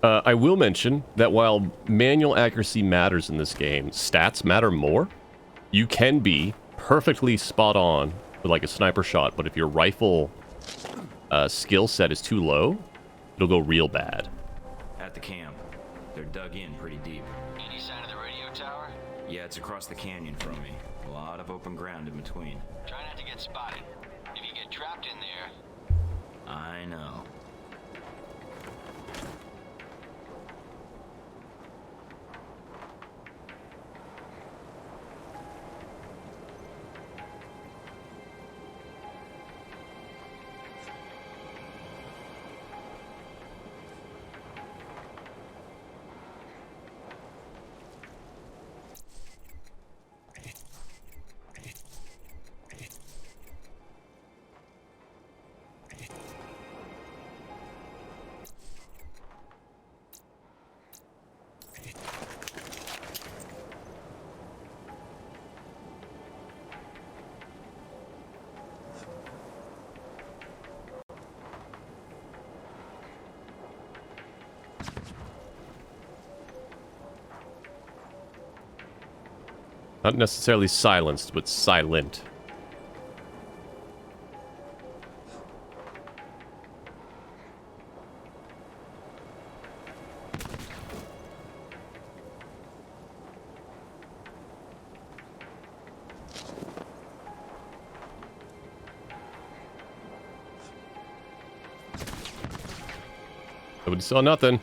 I will mention that while manual accuracy matters in this game, stats matter more. You can be perfectly spot on with like a sniper shot, but if your rifle skill set is too low, it'll go real bad. At the camp. They're dug in pretty deep. Any sign of the radio tower? Yeah, it's across the canyon from me. A lot of open ground in between. Try not to get spotted. If you get trapped in there... I know. Not necessarily silenced, but silent. Nobody saw nothing.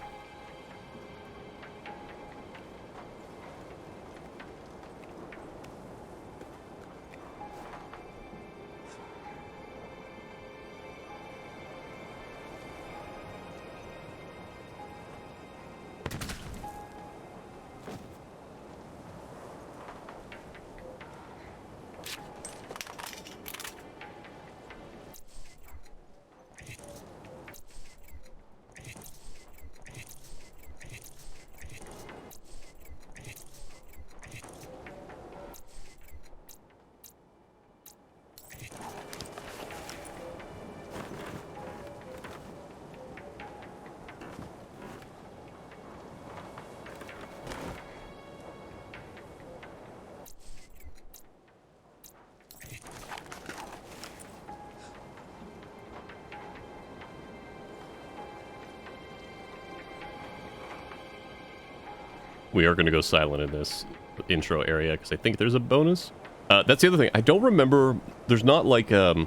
We are going to go silent in this intro area because I think there's a bonus. That's the other thing. I don't remember. There's not like there's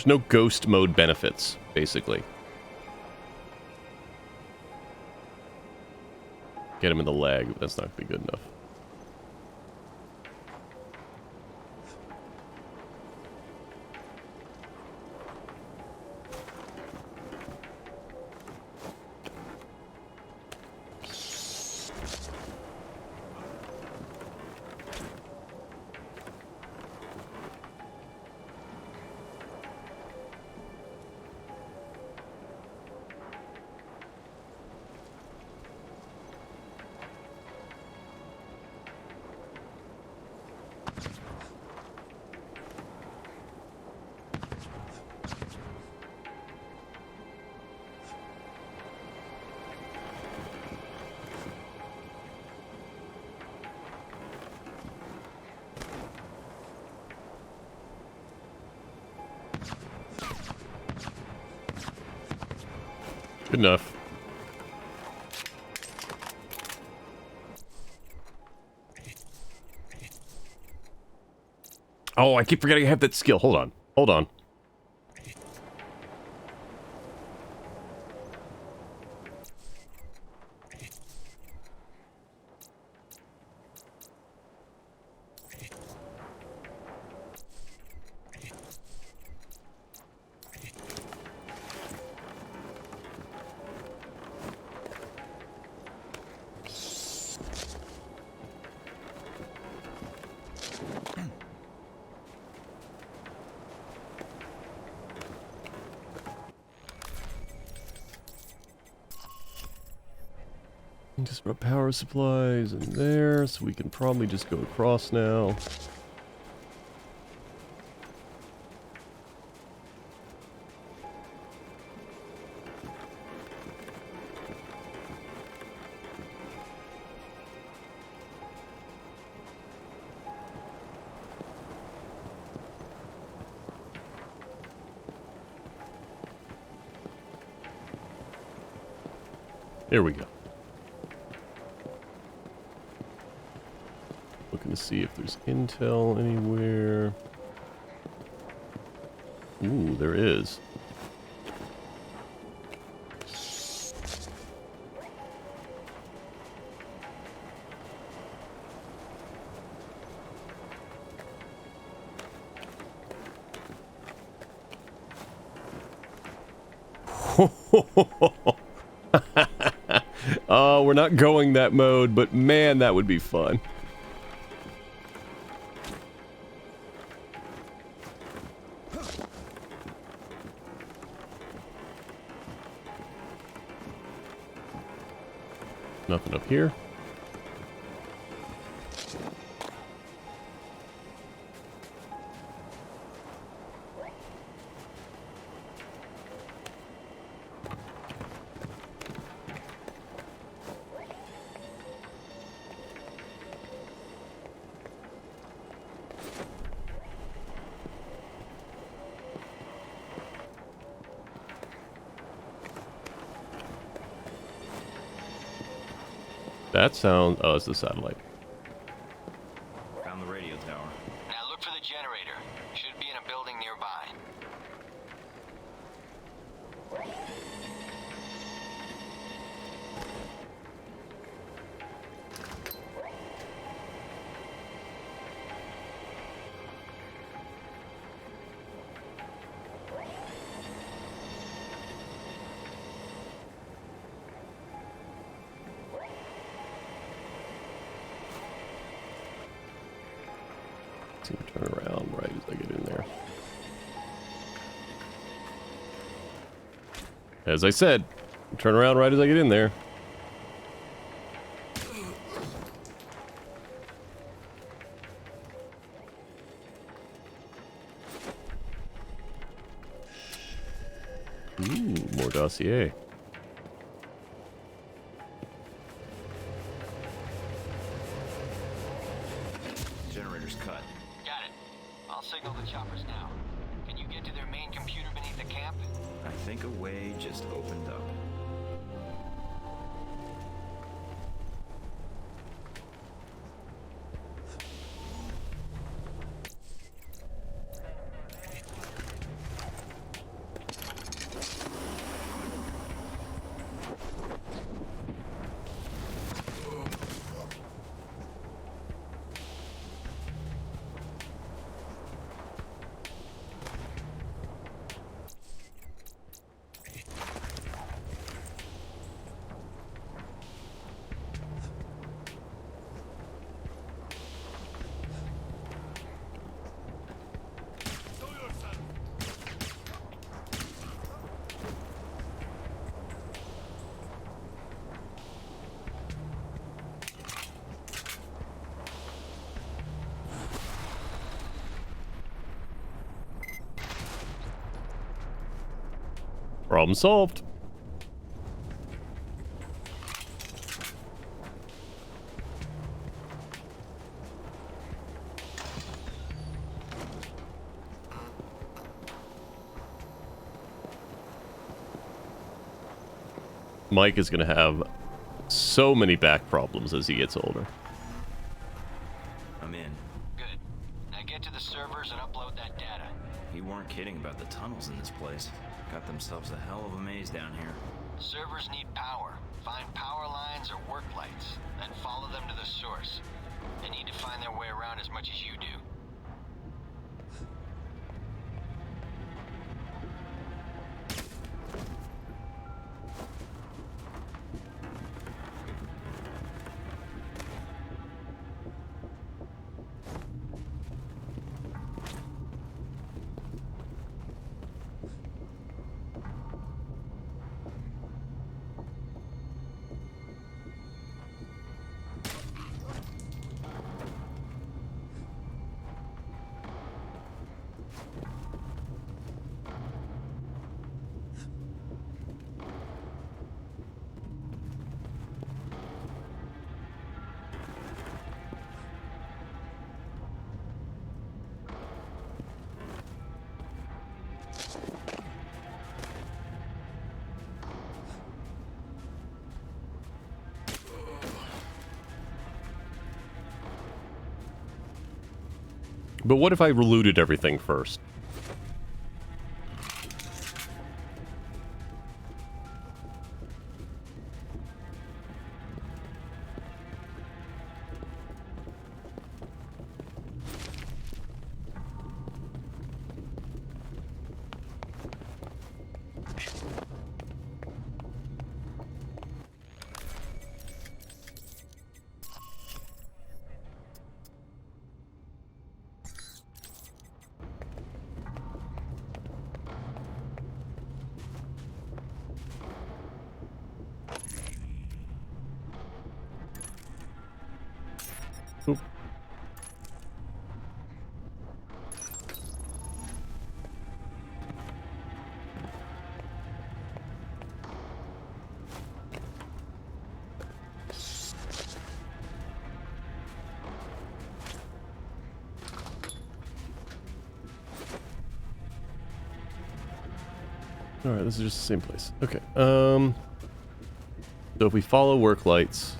no ghost mode benefits, basically. Get him in the leg, but that's not going to be good enough. Good enough. Oh, I keep forgetting I have that skill. Hold on. Hold on. Disrupt power supplies in there, so we can probably just go across now. There we go. Looking to see if there's intel anywhere. Ooh, there is. Oh, we're not going that mode, but man, that would be fun. Nothing up here. That sounds... Oh, it's the satellite. Found the radio tower. Now look for the generator. Should be in a building nearby. Turn around right as I get in there. As I said, turn around right as I get in there. Ooh, more dossier. Generator's cut. Got it. I'll signal the choppers now. Can you get to their main computer beneath the camp? I think a way just opened up. Problem solved. Mike is going to have so many back problems as he gets older. I'm in. Good. Now get to the servers and upload that data. You weren't kidding about the tunnels in this place. Got themselves a hell of a maze down here. Servers need power. Find power lines or work lights, then follow them to the source. They need to find their way around as much as you do. But what if I looted everything first? Oop. Alright, this is just the same place. Okay, so if we follow work lights...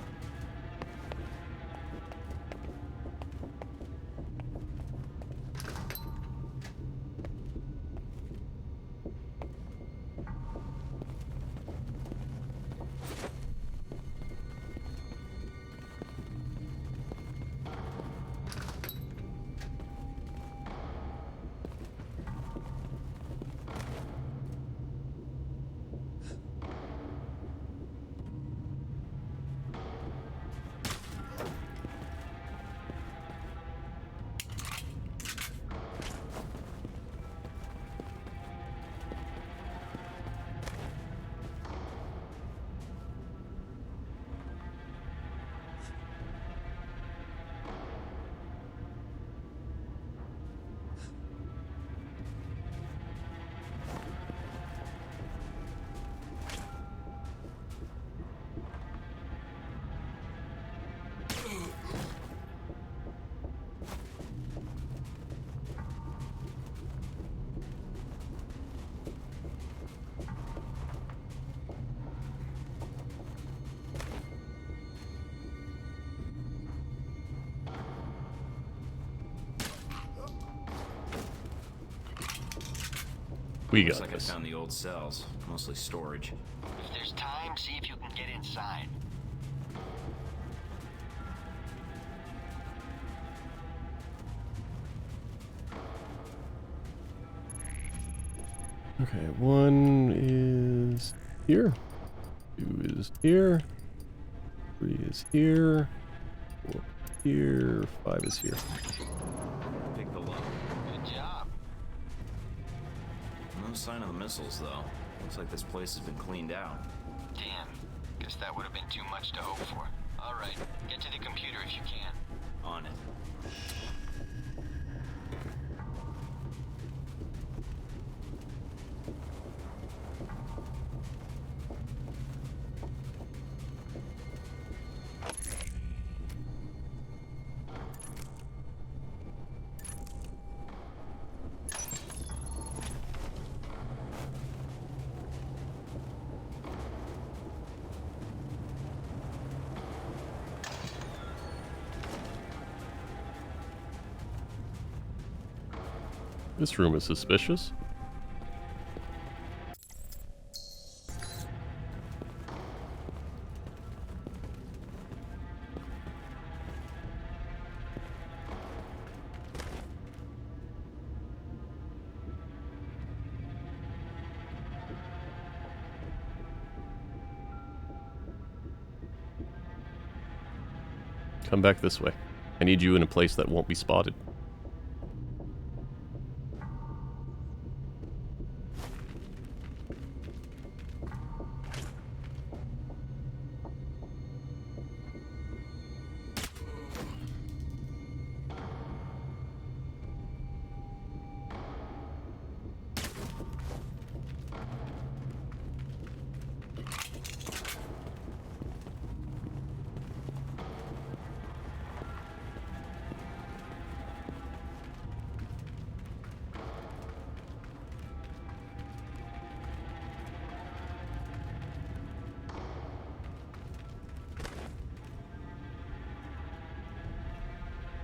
We got Looks like this. I found the old cells, mostly storage. If there's time, see if you can get inside. Okay, 1 is here. 2 is here. 3 is here. 4 is here. 5 is here. Pick the lock. Good job. No sign of the missiles, though. Looks like this place has been cleaned out. Damn. Guess that would have been too much to hope for. All right, get to the computer if you can. On it. This room is suspicious. Come back this way. I need you in a place that won't be spotted.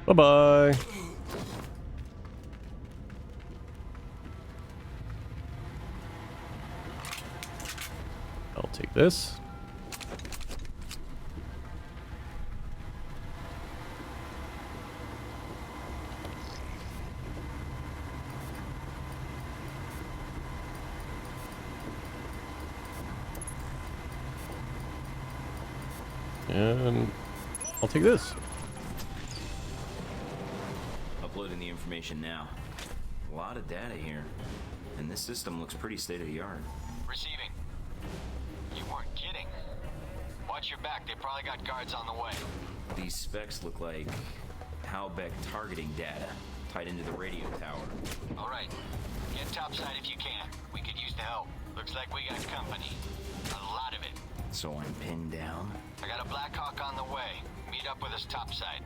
Bye-bye. I'll take this. And I'll take this. Uploading the information now. A lot of data here. And this system looks pretty state-of-the-art. Receiving. You weren't kidding. Watch your back. They probably got guards on the way. These specs look like Halbeck targeting data tied into the radio tower. All right. Get topside if you can. We could use the help. Looks like we got company. A lot of it. So I'm pinned down? I got a Black Hawk on the way. Meet up with us topside.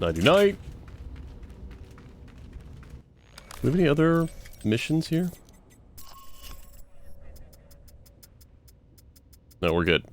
Nighty-night. Do we have any other missions here? No, we're good.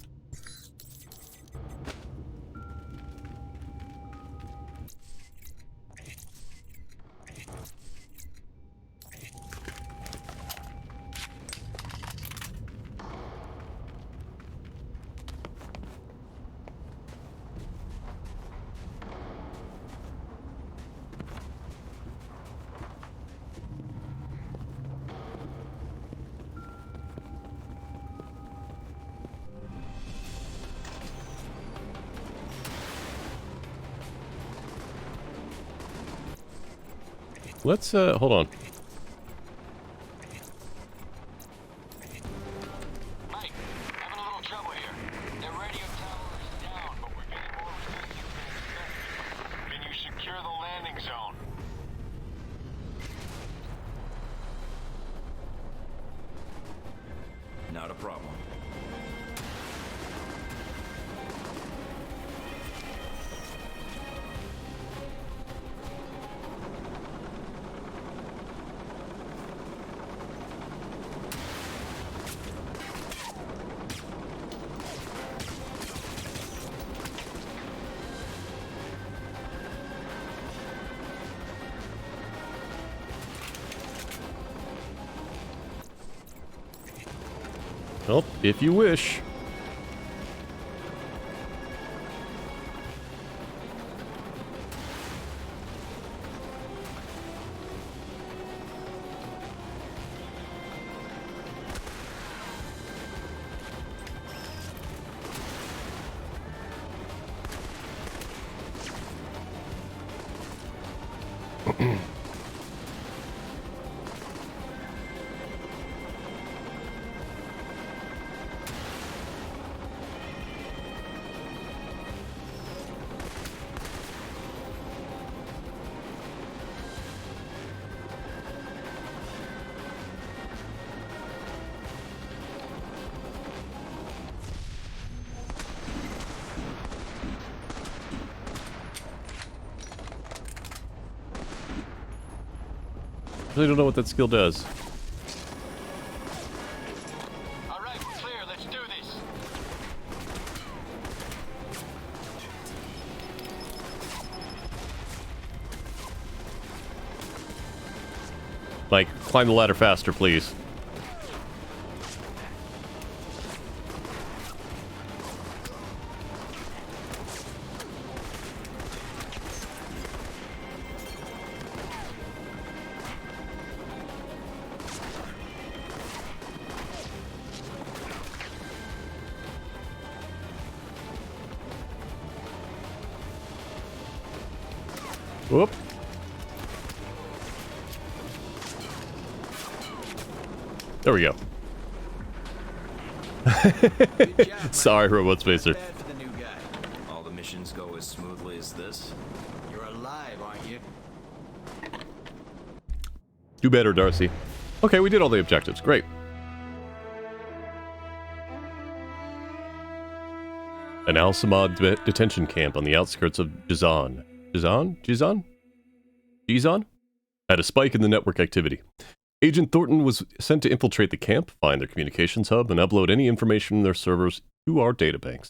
Let's, hold on. Mike, having a little trouble here. Their radio tower is down, but we're getting more resistance than expected. Can you secure the landing zone? Not a problem. Well, if you wish. really don't know what that skill does. All right, clear. Let's do this. Like, climb the ladder faster, please. Whoop. There we go. Sorry, Robot Spacer. Bad for the new guy. All the missions go as smoothly as this. You're alive, aren't you? Do better, Darcy. Okay, we did all the objectives. Great. An Al-Samad detention camp on the outskirts of Jizan. Jizan? Had a spike in the network activity. Agent Thornton was sent to infiltrate the camp, find their communications hub, and upload any information in their servers to our databanks.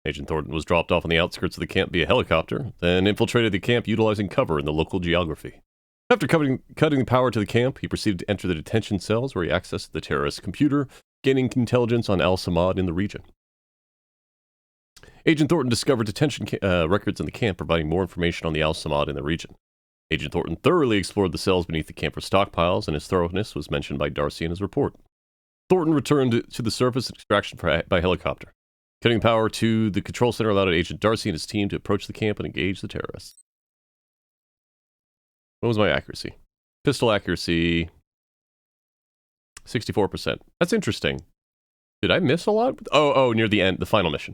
Agent Thornton was dropped off on the outskirts of the camp via helicopter, then infiltrated the camp utilizing cover in the local geography. After cutting the power to the camp, he proceeded to enter the detention cells where he accessed the terrorist's computer, gaining intelligence on Al-Samad in the region. Agent Thornton discovered detention records in the camp, providing more information on the Al-Samad in the region. Agent Thornton thoroughly explored the cells beneath the camp for stockpiles, and his thoroughness was mentioned by Darcy in his report. Thornton returned to the surface and extraction by helicopter. Cutting power to the control center allowed Agent Darcy and his team to approach the camp and engage the terrorists. What was my accuracy? Pistol accuracy, 64%. That's interesting. Did I miss a lot? Oh, near the end, the final mission.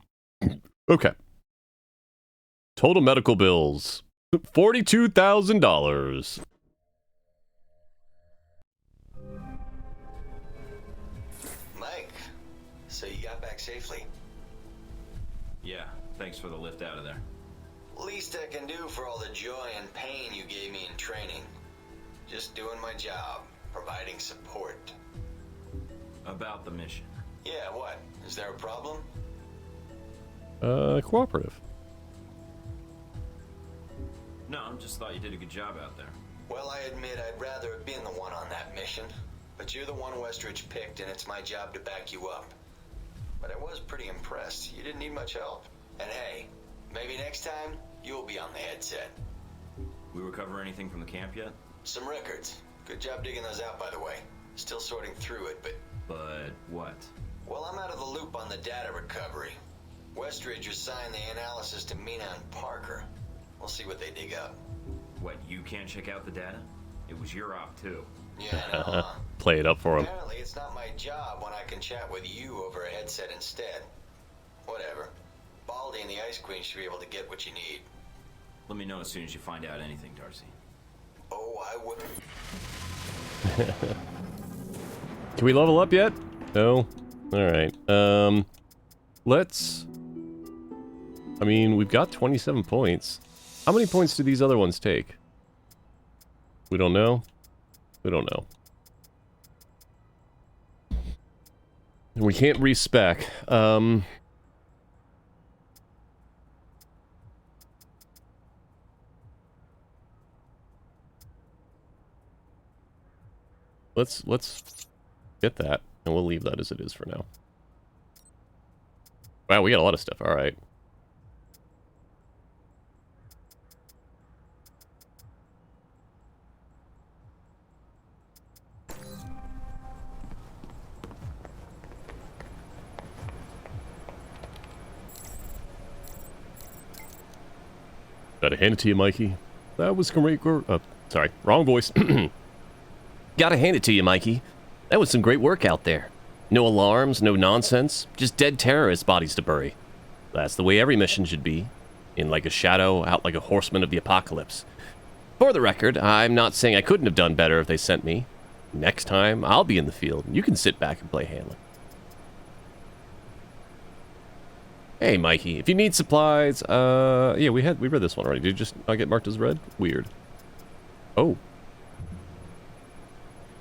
Okay. Total medical bills, $42,000. Mike, so you got back safely? Yeah, thanks for the lift out of there. Least I can do for all the joy and pain you gave me in training. Just doing my job, providing support. About the mission. Yeah, what? Is there a problem? Cooperative. No, just thought you did a good job out there. Well, I admit I'd rather have been the one on that mission. But you're the one Westridge picked, and it's my job to back you up. But I was pretty impressed. You didn't need much help. And hey, maybe next time, you'll be on the headset. We recover anything from the camp yet? Some records. Good job digging those out, by the way. Still sorting through it, but... But what? Well, I'm out of the loop on the data recovery. Westridge assigned the analysis to Mina and Parker. We'll see what they dig up. What, you can't check out the data? It was your op, too. Yeah, I know, huh? Play it up for him. Apparently, it's not my job when I can chat with you over a headset instead. Whatever. Baldy and the Ice Queen should be able to get what you need. Let me know as soon as you find out anything, Darcy. Oh, I would. Can we level up yet? No? Alright. Let's... I mean, we've got 27 points. How many points do these other ones take? We don't know? We don't know. We can't respec. Let's get that, and we'll leave that as it is for now. Wow, we got a lot of stuff. All right. Gotta hand it to you, Mikey. That was great. Sorry, wrong voice. Gotta hand it to you, Mikey. That was some great work out there. No alarms, no nonsense, just dead terrorist bodies to bury. That's the way every mission should be. In like a shadow, out like a horseman of the apocalypse. For the record, I'm not saying I couldn't have done better if they sent me. Next time, I'll be in the field, and you can sit back and play handler. Hey, Mikey, if you need supplies, yeah, we read this one already. Did you just not get marked as red? Weird. Oh.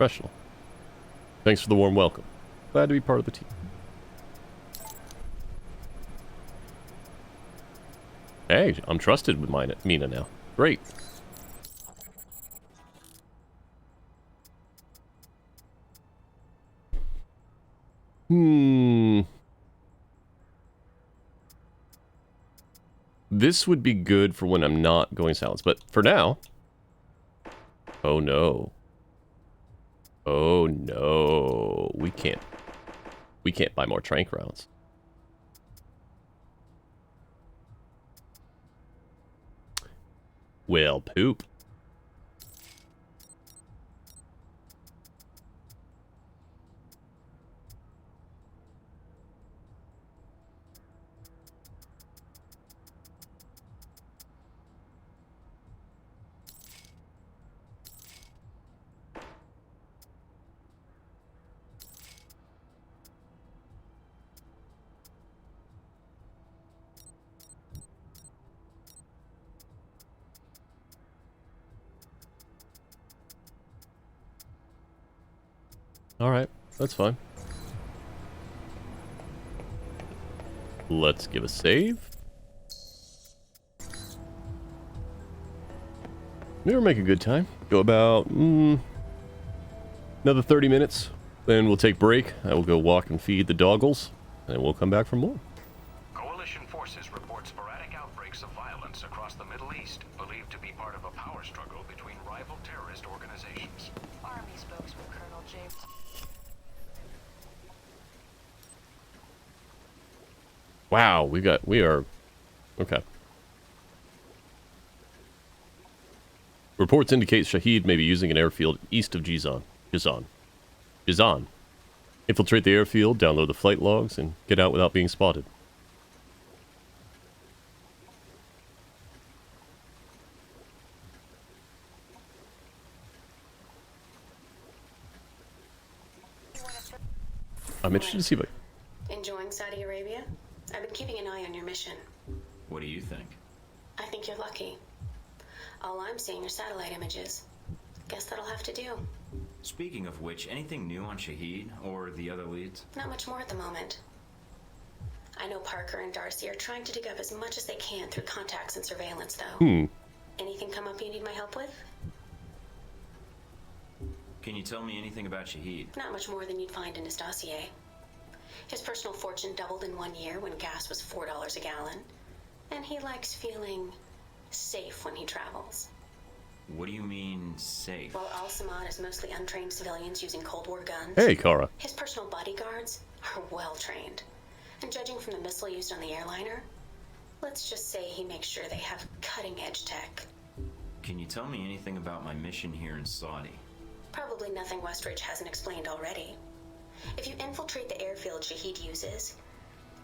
professional. Thanks for the warm welcome. Glad to be part of the team. Hey, I'm trusted with Mina now. Great. This would be good for when I'm not going silence, but for now... Oh no. Oh no. We can't buy more trank rounds. Well, poop. Alright, that's fine. Let's give a save. Maybe we'll make a good time. Go about another 30 minutes. Then we'll take a break. I will go walk and feed the doggles. And we'll come back for more. Coalition forces report sporadic outbreaks of violence across the Middle East, believed to be part of a power struggle between rival terrorist organizations. Army spokesman Colonel James. Wow, we are... Okay. Reports indicate Shahid may be using an airfield east of Jizan. Infiltrate the airfield, download the flight logs, and get out without being spotted. I'm interested to see if Enjoying Saudi Arabia? I've been keeping an eye on your mission. What do you think? I think you're lucky. All I'm seeing are satellite images. Guess that'll have to do. Speaking of which, anything new on Shahid or the other leads? Not much more at the moment. I know Parker and Darcy are trying to dig up as much as they can through contacts and surveillance, though. Anything come up you need my help with? Can you tell me anything about Shahid? Not much more than you'd find in his dossier. His personal fortune doubled in 1 year when gas was $4 a gallon. And he likes feeling safe when he travels. What do you mean, safe? While Al-Samad is mostly untrained civilians using Cold War guns, Hey, Kara. his personal bodyguards are well trained. And judging from the missile used on the airliner, let's just say he makes sure they have cutting-edge tech. Can you tell me anything about my mission here in Saudi? Probably nothing Westridge hasn't explained already. If you infiltrate the airfield Shahid uses,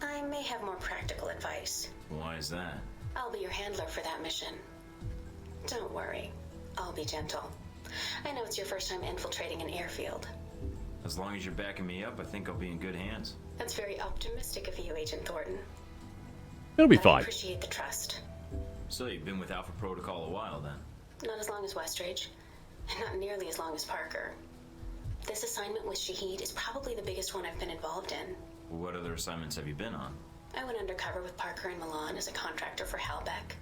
I may have more practical advice. Why is that? I'll be your handler for that mission. Don't worry, I'll be gentle. I know it's your first time infiltrating an airfield. As long as you're backing me up, I think I'll be in good hands. That's very optimistic of you, Agent Thornton. It'll be I fine. appreciate the trust. So you've been with Alpha Protocol a while then? Not as long as Westridge, and not nearly as long as Parker. This assignment with Shahid is probably the biggest one I've been involved in. What other assignments have you been on? I went undercover with Parker in Milan as a contractor for Halbeck.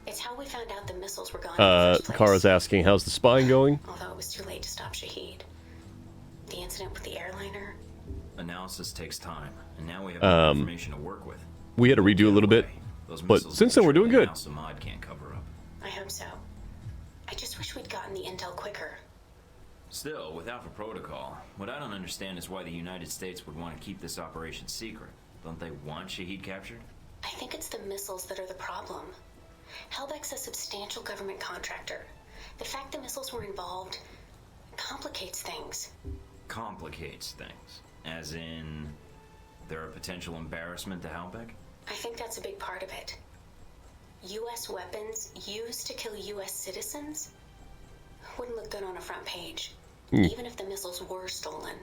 It's how we found out the missiles were gone in the first place. Kara's asking, how's the spying going? Although it was too late to stop Shahid. The incident with the airliner. Analysis takes time, and now we have more information to work with. We had to redo a little bit, but since then we're doing good. Al-Samad can't cover up. I hope so. I just wish we'd gotten the intel quicker. Still, with Alpha Protocol, what I don't understand is why the United States would want to keep this operation secret. Don't they want Shahid captured? I think it's the missiles that are the problem. Halbeck's a substantial government contractor. The fact the missiles were involved complicates things. Complicates things? As in, they're a potential embarrassment to Halbeck? I think that's a big part of it. U.S. weapons used to kill U.S. citizens wouldn't look good on a front page, even if the missiles were stolen.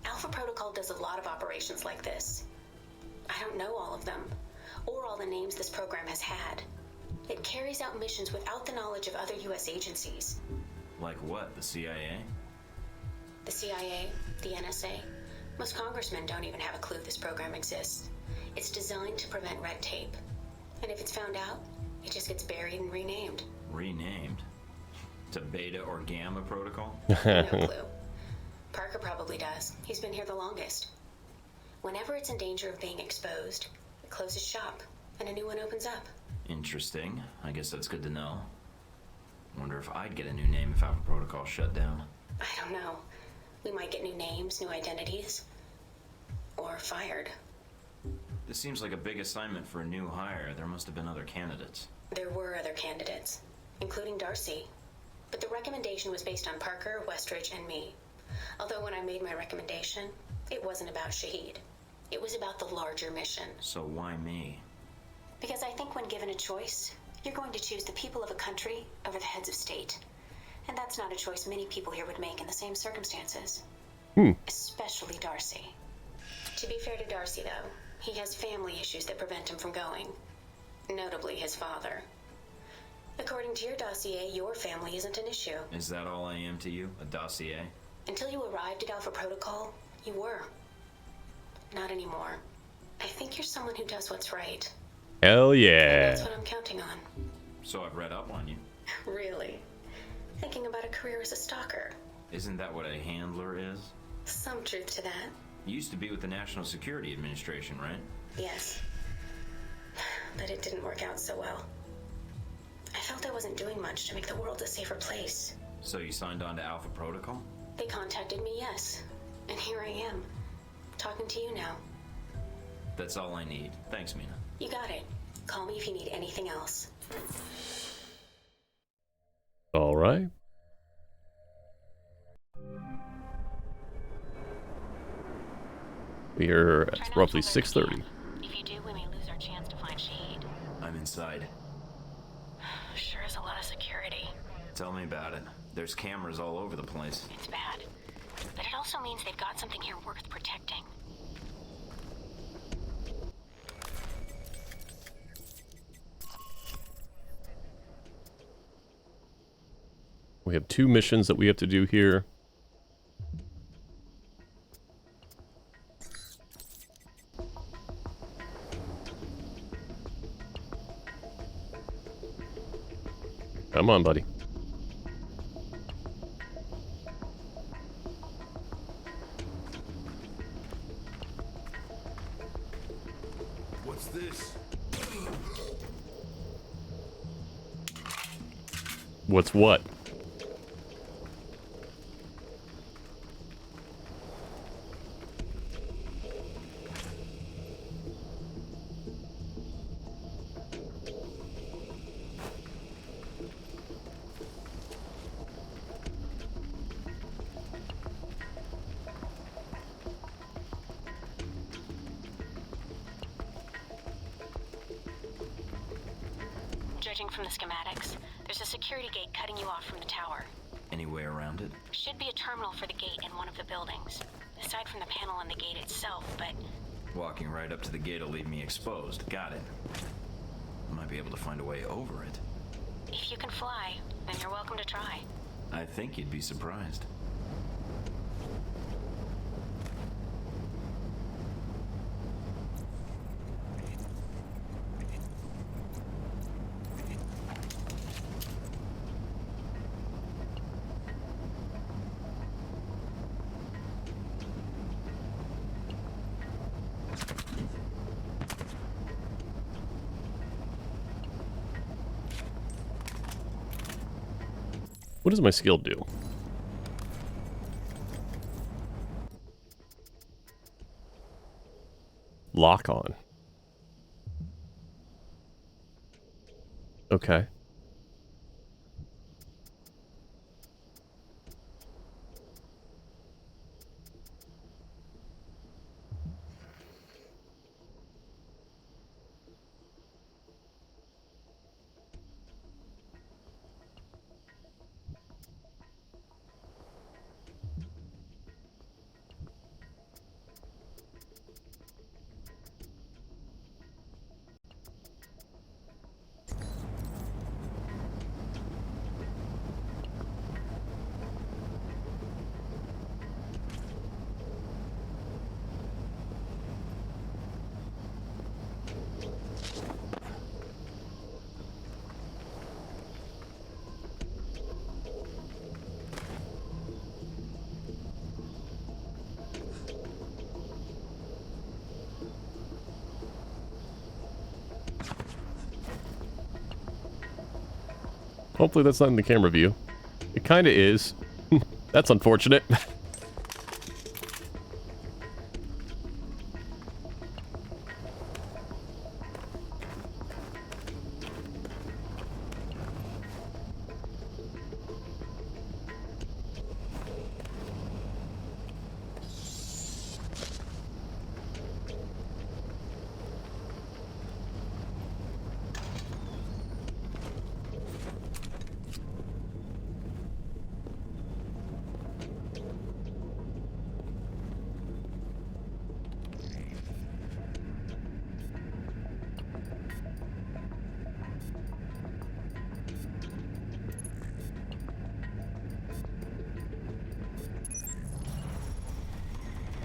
Alpha Protocol does a lot of operations like this. I don't know all of them, or all the names this program has had. It carries out missions without the knowledge of other U.S. agencies. Like what, the CIA? The CIA, the NSA, most congressmen don't even have a clue this program exists. It's designed to prevent red tape. And if it's found out, it just gets buried and renamed. Renamed? To Beta or Gamma Protocol? No clue. Parker probably does. He's been here the longest. Whenever it's in danger of being exposed, it closes shop, and a new one opens up. Interesting. I guess that's good to know. Wonder if I'd get a new name if Alpha Protocol shut down. I don't know. We might get new names, new identities. Or fired. This seems like a big assignment for a new hire. There must have been other candidates. There were other candidates, including Darcy. But the recommendation was based on Parker, Westridge, and me. Although when I made my recommendation, it wasn't about Shahid. It was about the larger mission. So why me? Because I think when given a choice, you're going to choose the people of a country over the heads of state. And that's not a choice many people here would make in the same circumstances. Especially Darcy. To be fair to Darcy, though, he has family issues that prevent him from going. Notably his father. According to your dossier, your family isn't an issue. Is that all I am to you? A dossier? Until you arrived at Alpha Protocol, you were. Not anymore. I think you're someone who does what's right. Hell And yeah. that's what I'm counting on. So I've read up on you. Really? Thinking about a career as a stalker. Isn't that what a handler is? Some truth to that. You used to be with the National Security Administration, right? Yes. But it didn't work out so well. I felt I wasn't doing much to make the world a safer place. So you signed on to Alpha Protocol? They contacted me, yes. And here I am, talking to you now. That's all I need. Thanks, Mina. You got it. Call me if you need anything else. All right. We're at roughly 6:30. If you do, we may lose our chance to find Shahid. I'm inside. Sure is a lot of security. Tell me about it. There's cameras all over the place. It's bad. But it also means they've got something here worth protecting. We have 2 missions that we have to do here. Come on, buddy. What's this? What's what? Judging from the schematics, there's a security gate cutting you off from the tower. Any way around it? Should be a terminal for the gate in one of the buildings. Aside from the panel on the gate itself, but... Walking right up to the gate will leave me exposed. Got it. Might be able to find a way over it. if you can fly, then you're welcome to try. I think you'd be surprised. What does my skill do? Lock on. Okay. Hopefully that's not in the camera view. It kind of is. That's unfortunate.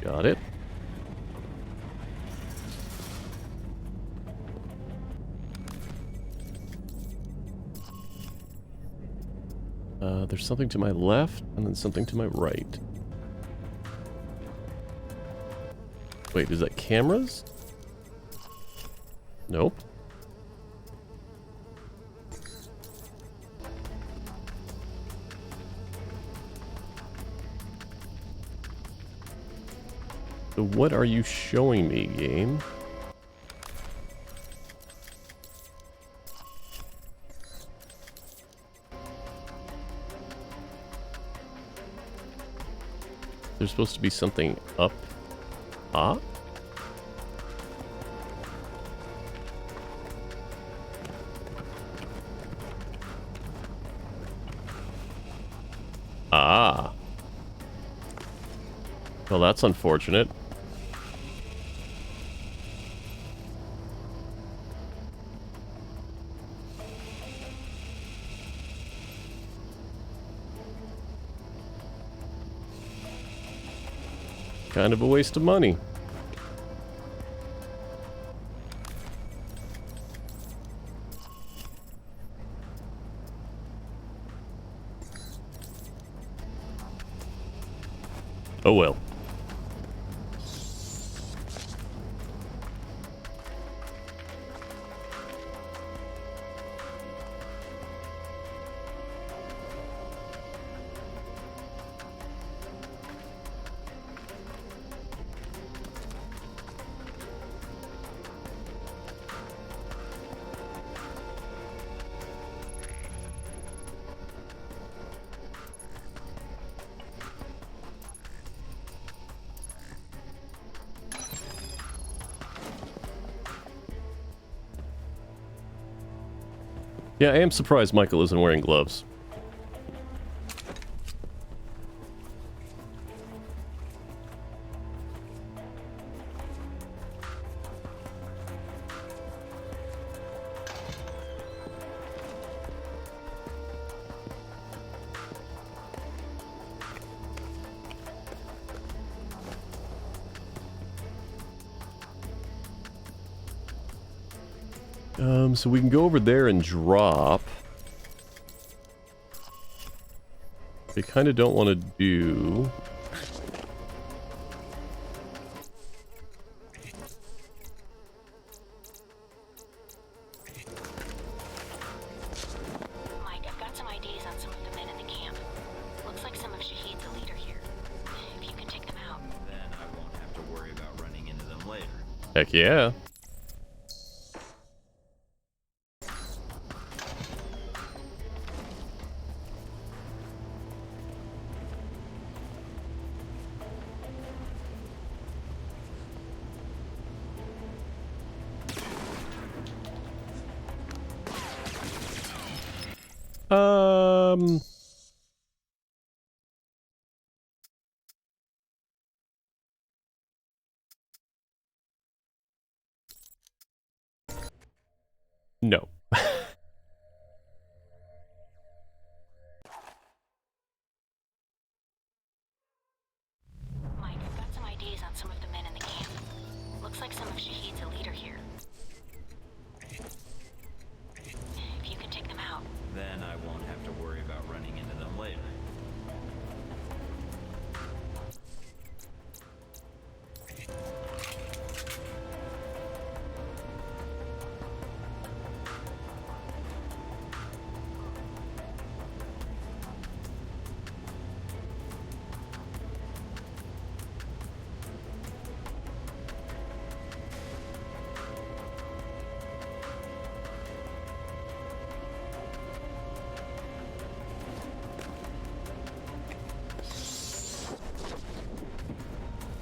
Got it. There's something to my left, and then something to my right. Wait, is that cameras? Nope. So what are you showing me, game? There's supposed to be something up top? Ah. Well, that's unfortunate. Kind of a waste of money. Oh well. Yeah, I am surprised Michael isn't wearing gloves. So we can go over there and drop. I kind of don't want to do... Mike, I've got some IDs on some of the men in the camp. Looks like some of Shahid's a leader here. If you can take them out. Then I won't have to worry about running into them later. Heck yeah. No. Mike, I've got some IDs on some of the men in the camp. Looks like some of Shahid's a leader here. If you can take them out. Then I won't have to worry about running into them later.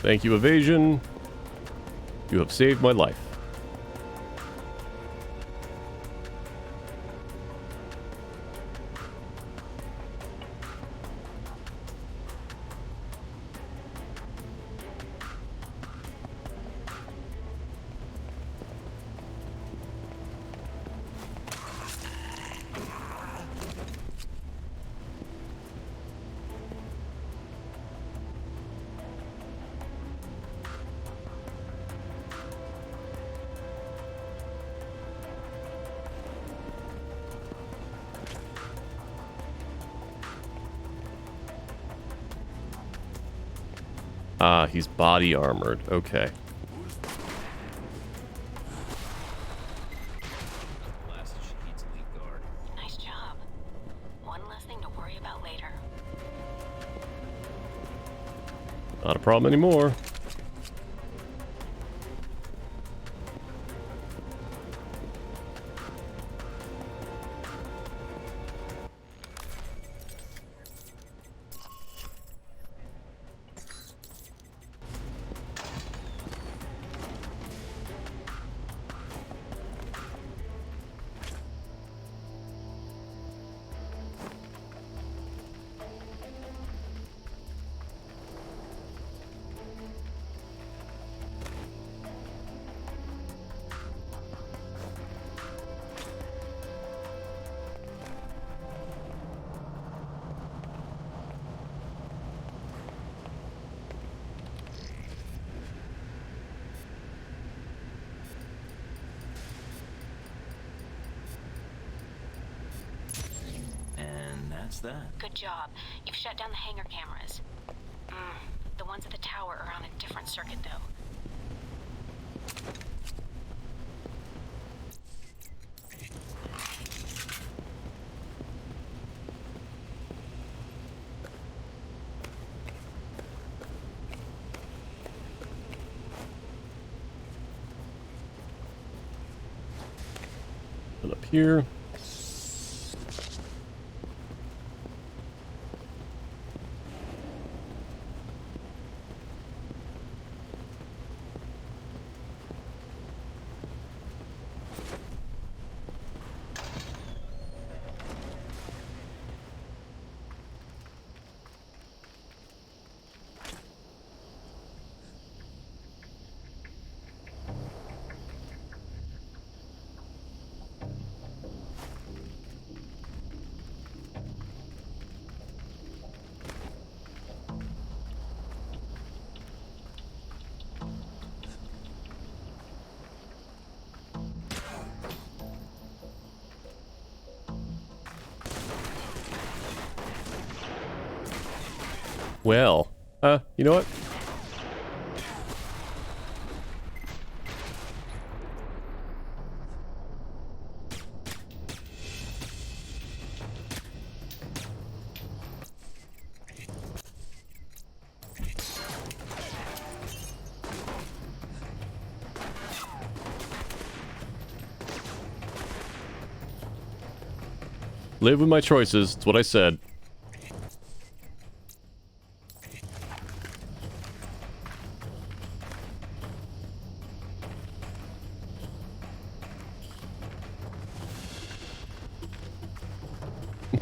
Thank you, evasion. You have saved my life. Ah, he's body armored. Okay. Nice job. One less thing to worry about later. Not a problem anymore. That? Good job. You've shut down the hangar cameras. The ones at the tower are on a different circuit, though. And up here. Well, you know what? Live with my choices. It's what I said.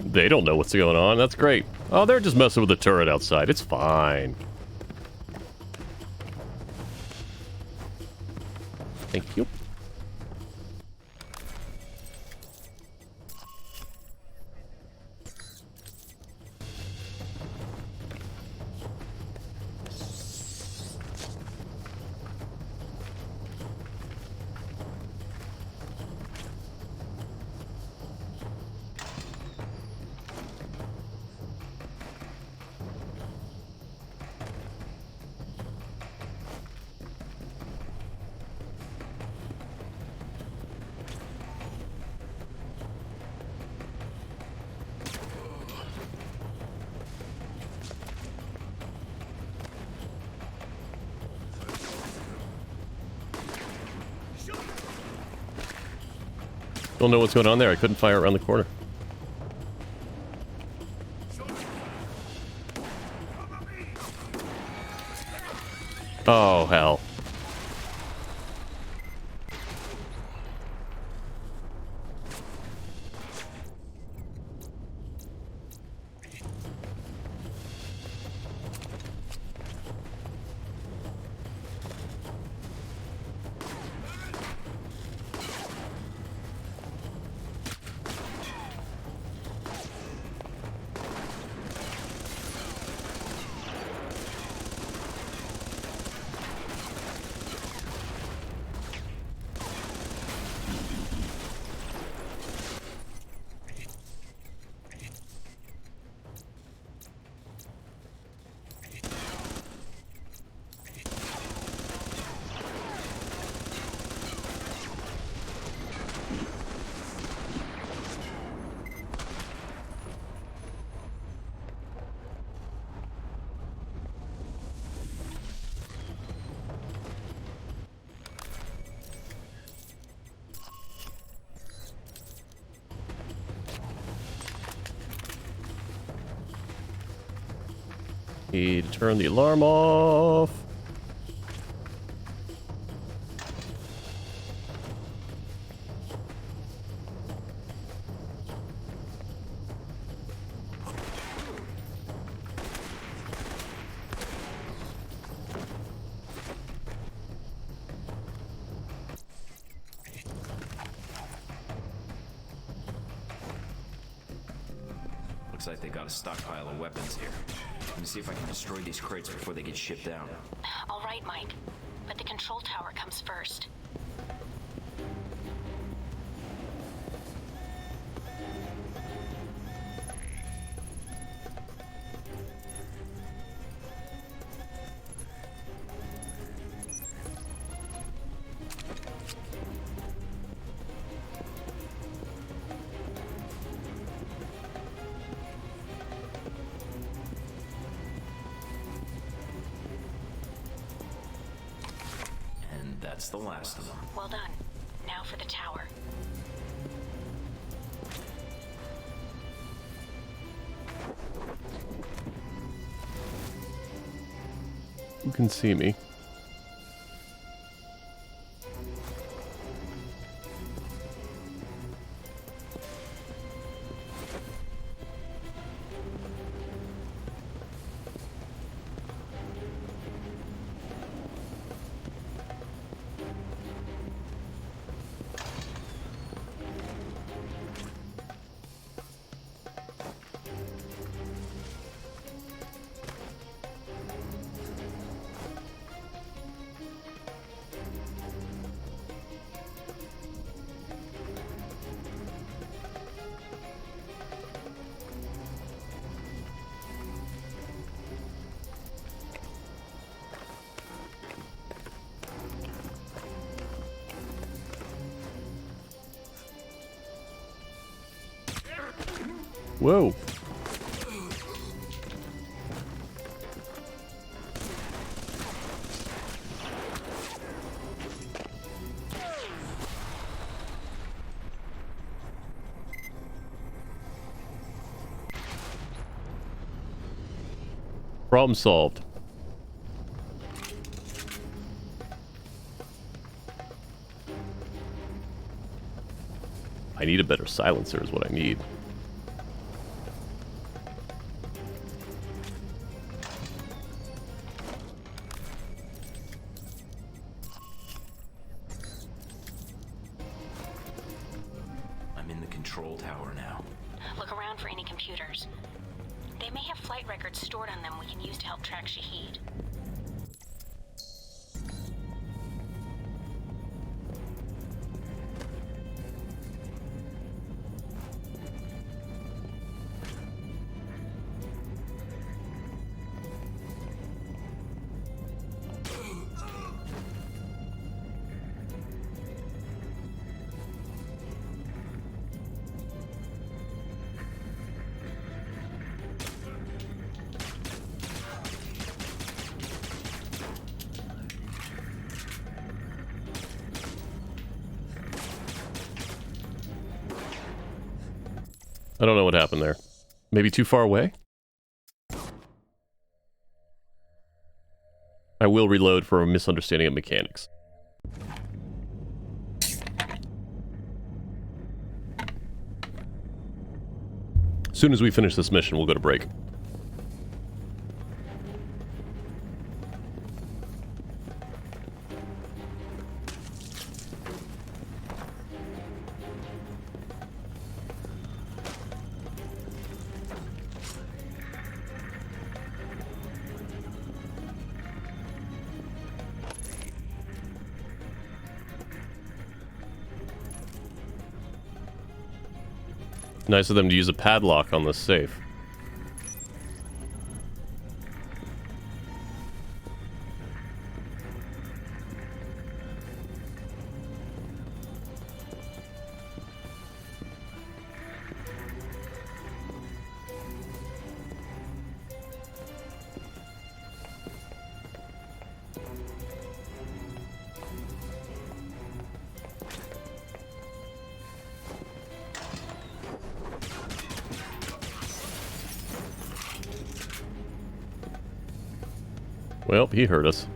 They don't know what's going on. That's great. Oh, they're just messing with the turret outside. It's fine. Thank you. Don't know what's going on there. I couldn't fire around the corner. Oh, hell. Need to turn the alarm off. Looks like they got a stockpile of weapons here. Let me see if I can destroy these crates before they get shipped out. All right, Mike. But the control tower comes first. That's the last of them. Well done. Now for the tower. Who can see me? Whoa. Problem solved. I need a better silencer is what I need. I'm in the control tower now. Look around for any computers. They may have flight records stored on them we can use to help track Shahid. I don't know what happened there. Maybe too far away? I will reload for a misunderstanding of mechanics. As soon as we finish this mission, we'll go to break. Nice of them to use a padlock on this safe. Well, he heard us.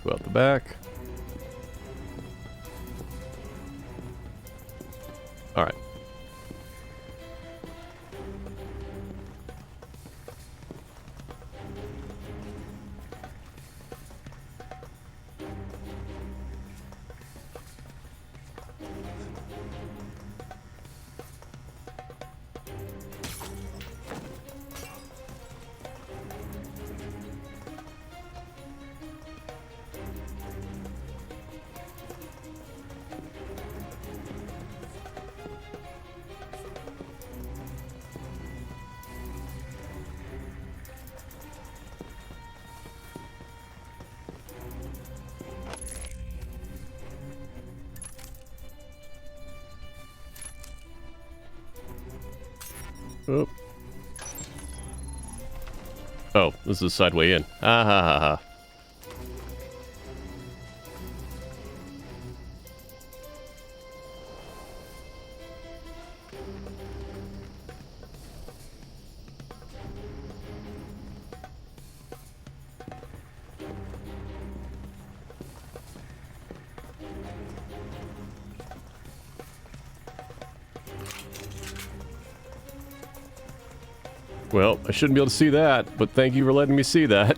Go out the back. All right. Oh. Oh, this is a side way in. Ah ha ha ha. Well, I shouldn't be able to see that, but thank you for letting me see that.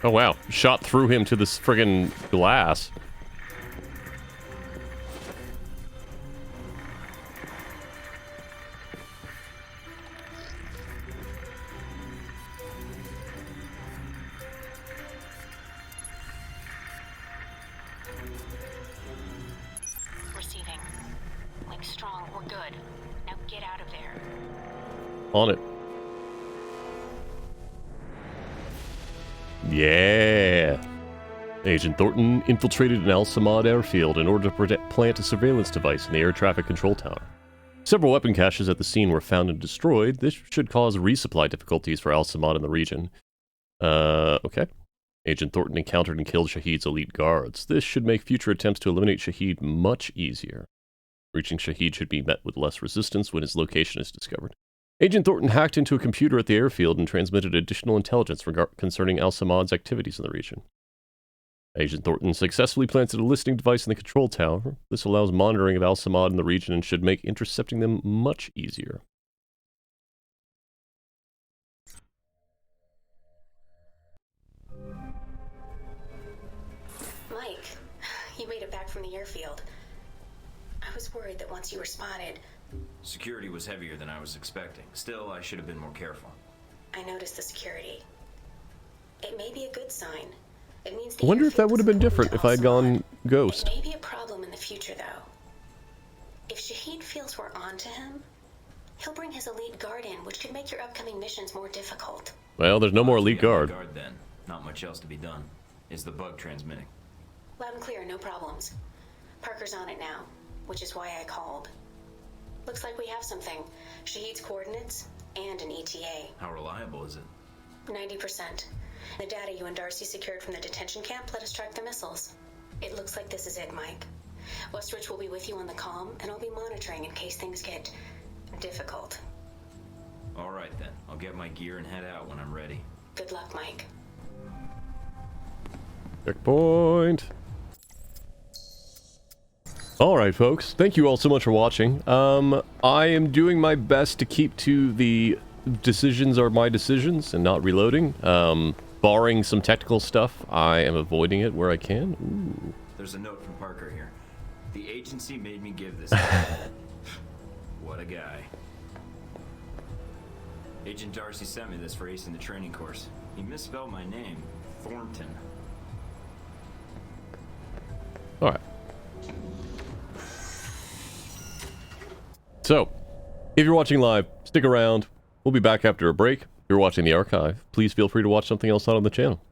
Oh wow, shot through him to this friggin' glass. On it. Yeah. Agent Thornton infiltrated an Al-Samad airfield in order to plant a surveillance device in the air traffic control tower. Several weapon caches at the scene were found and destroyed. This should cause resupply difficulties for Al-Samad in the region. Okay. Agent Thornton encountered and killed Shahid's elite guards. This should make future attempts to eliminate Shahid much easier. Reaching Shahid should be met with less resistance when his location is discovered. Agent Thornton hacked into a computer at the airfield and transmitted additional intelligence concerning Al-Samad's activities in the region. Agent Thornton successfully planted a listening device in the control tower. This allows monitoring of Al-Samad in the region and should make intercepting them much easier. Mike, you made it back from the airfield. I was worried that once you were spotted, Security was heavier than I was expecting. Still, I should have been more careful. I noticed the security. It may be a good sign. It means I wonder if that would have been different if I had gone ghost. It may be a problem in the future, though. If Shahid feels we're on to him, he'll bring his elite guard in, which could make your upcoming missions more difficult. Well, there's no more elite guard. Then. Not much else to be done. Is the bug transmitting? Loud and clear, no problems. Parker's on it now, which is why I called. Looks like we have something. Shahid's coordinates and an ETA. How reliable is it? 90%. The data you and Darcy secured from the detention camp let us track the missiles. It looks like this is it, Mike. Westridge will be with you on the comm, and I'll be monitoring in case things get difficult. All right, then. I'll get my gear and head out when I'm ready. Good luck, Mike. Checkpoint. Alright, folks. Thank you all so much for watching. I am doing my best to keep to the decisions are my decisions and not reloading. Barring some technical stuff, I am avoiding it where I can. Ooh. There's a note from Parker here. The agency made me give this. What a guy. Agent Darcy sent me this for acing the training course. He misspelled my name. Thornton. Alright. So, if you're watching live, stick around. We'll be back after a break. If you're watching the archive, please feel free to watch something else out on the channel.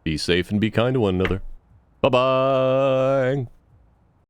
Be safe and be kind to one another. Bye-bye!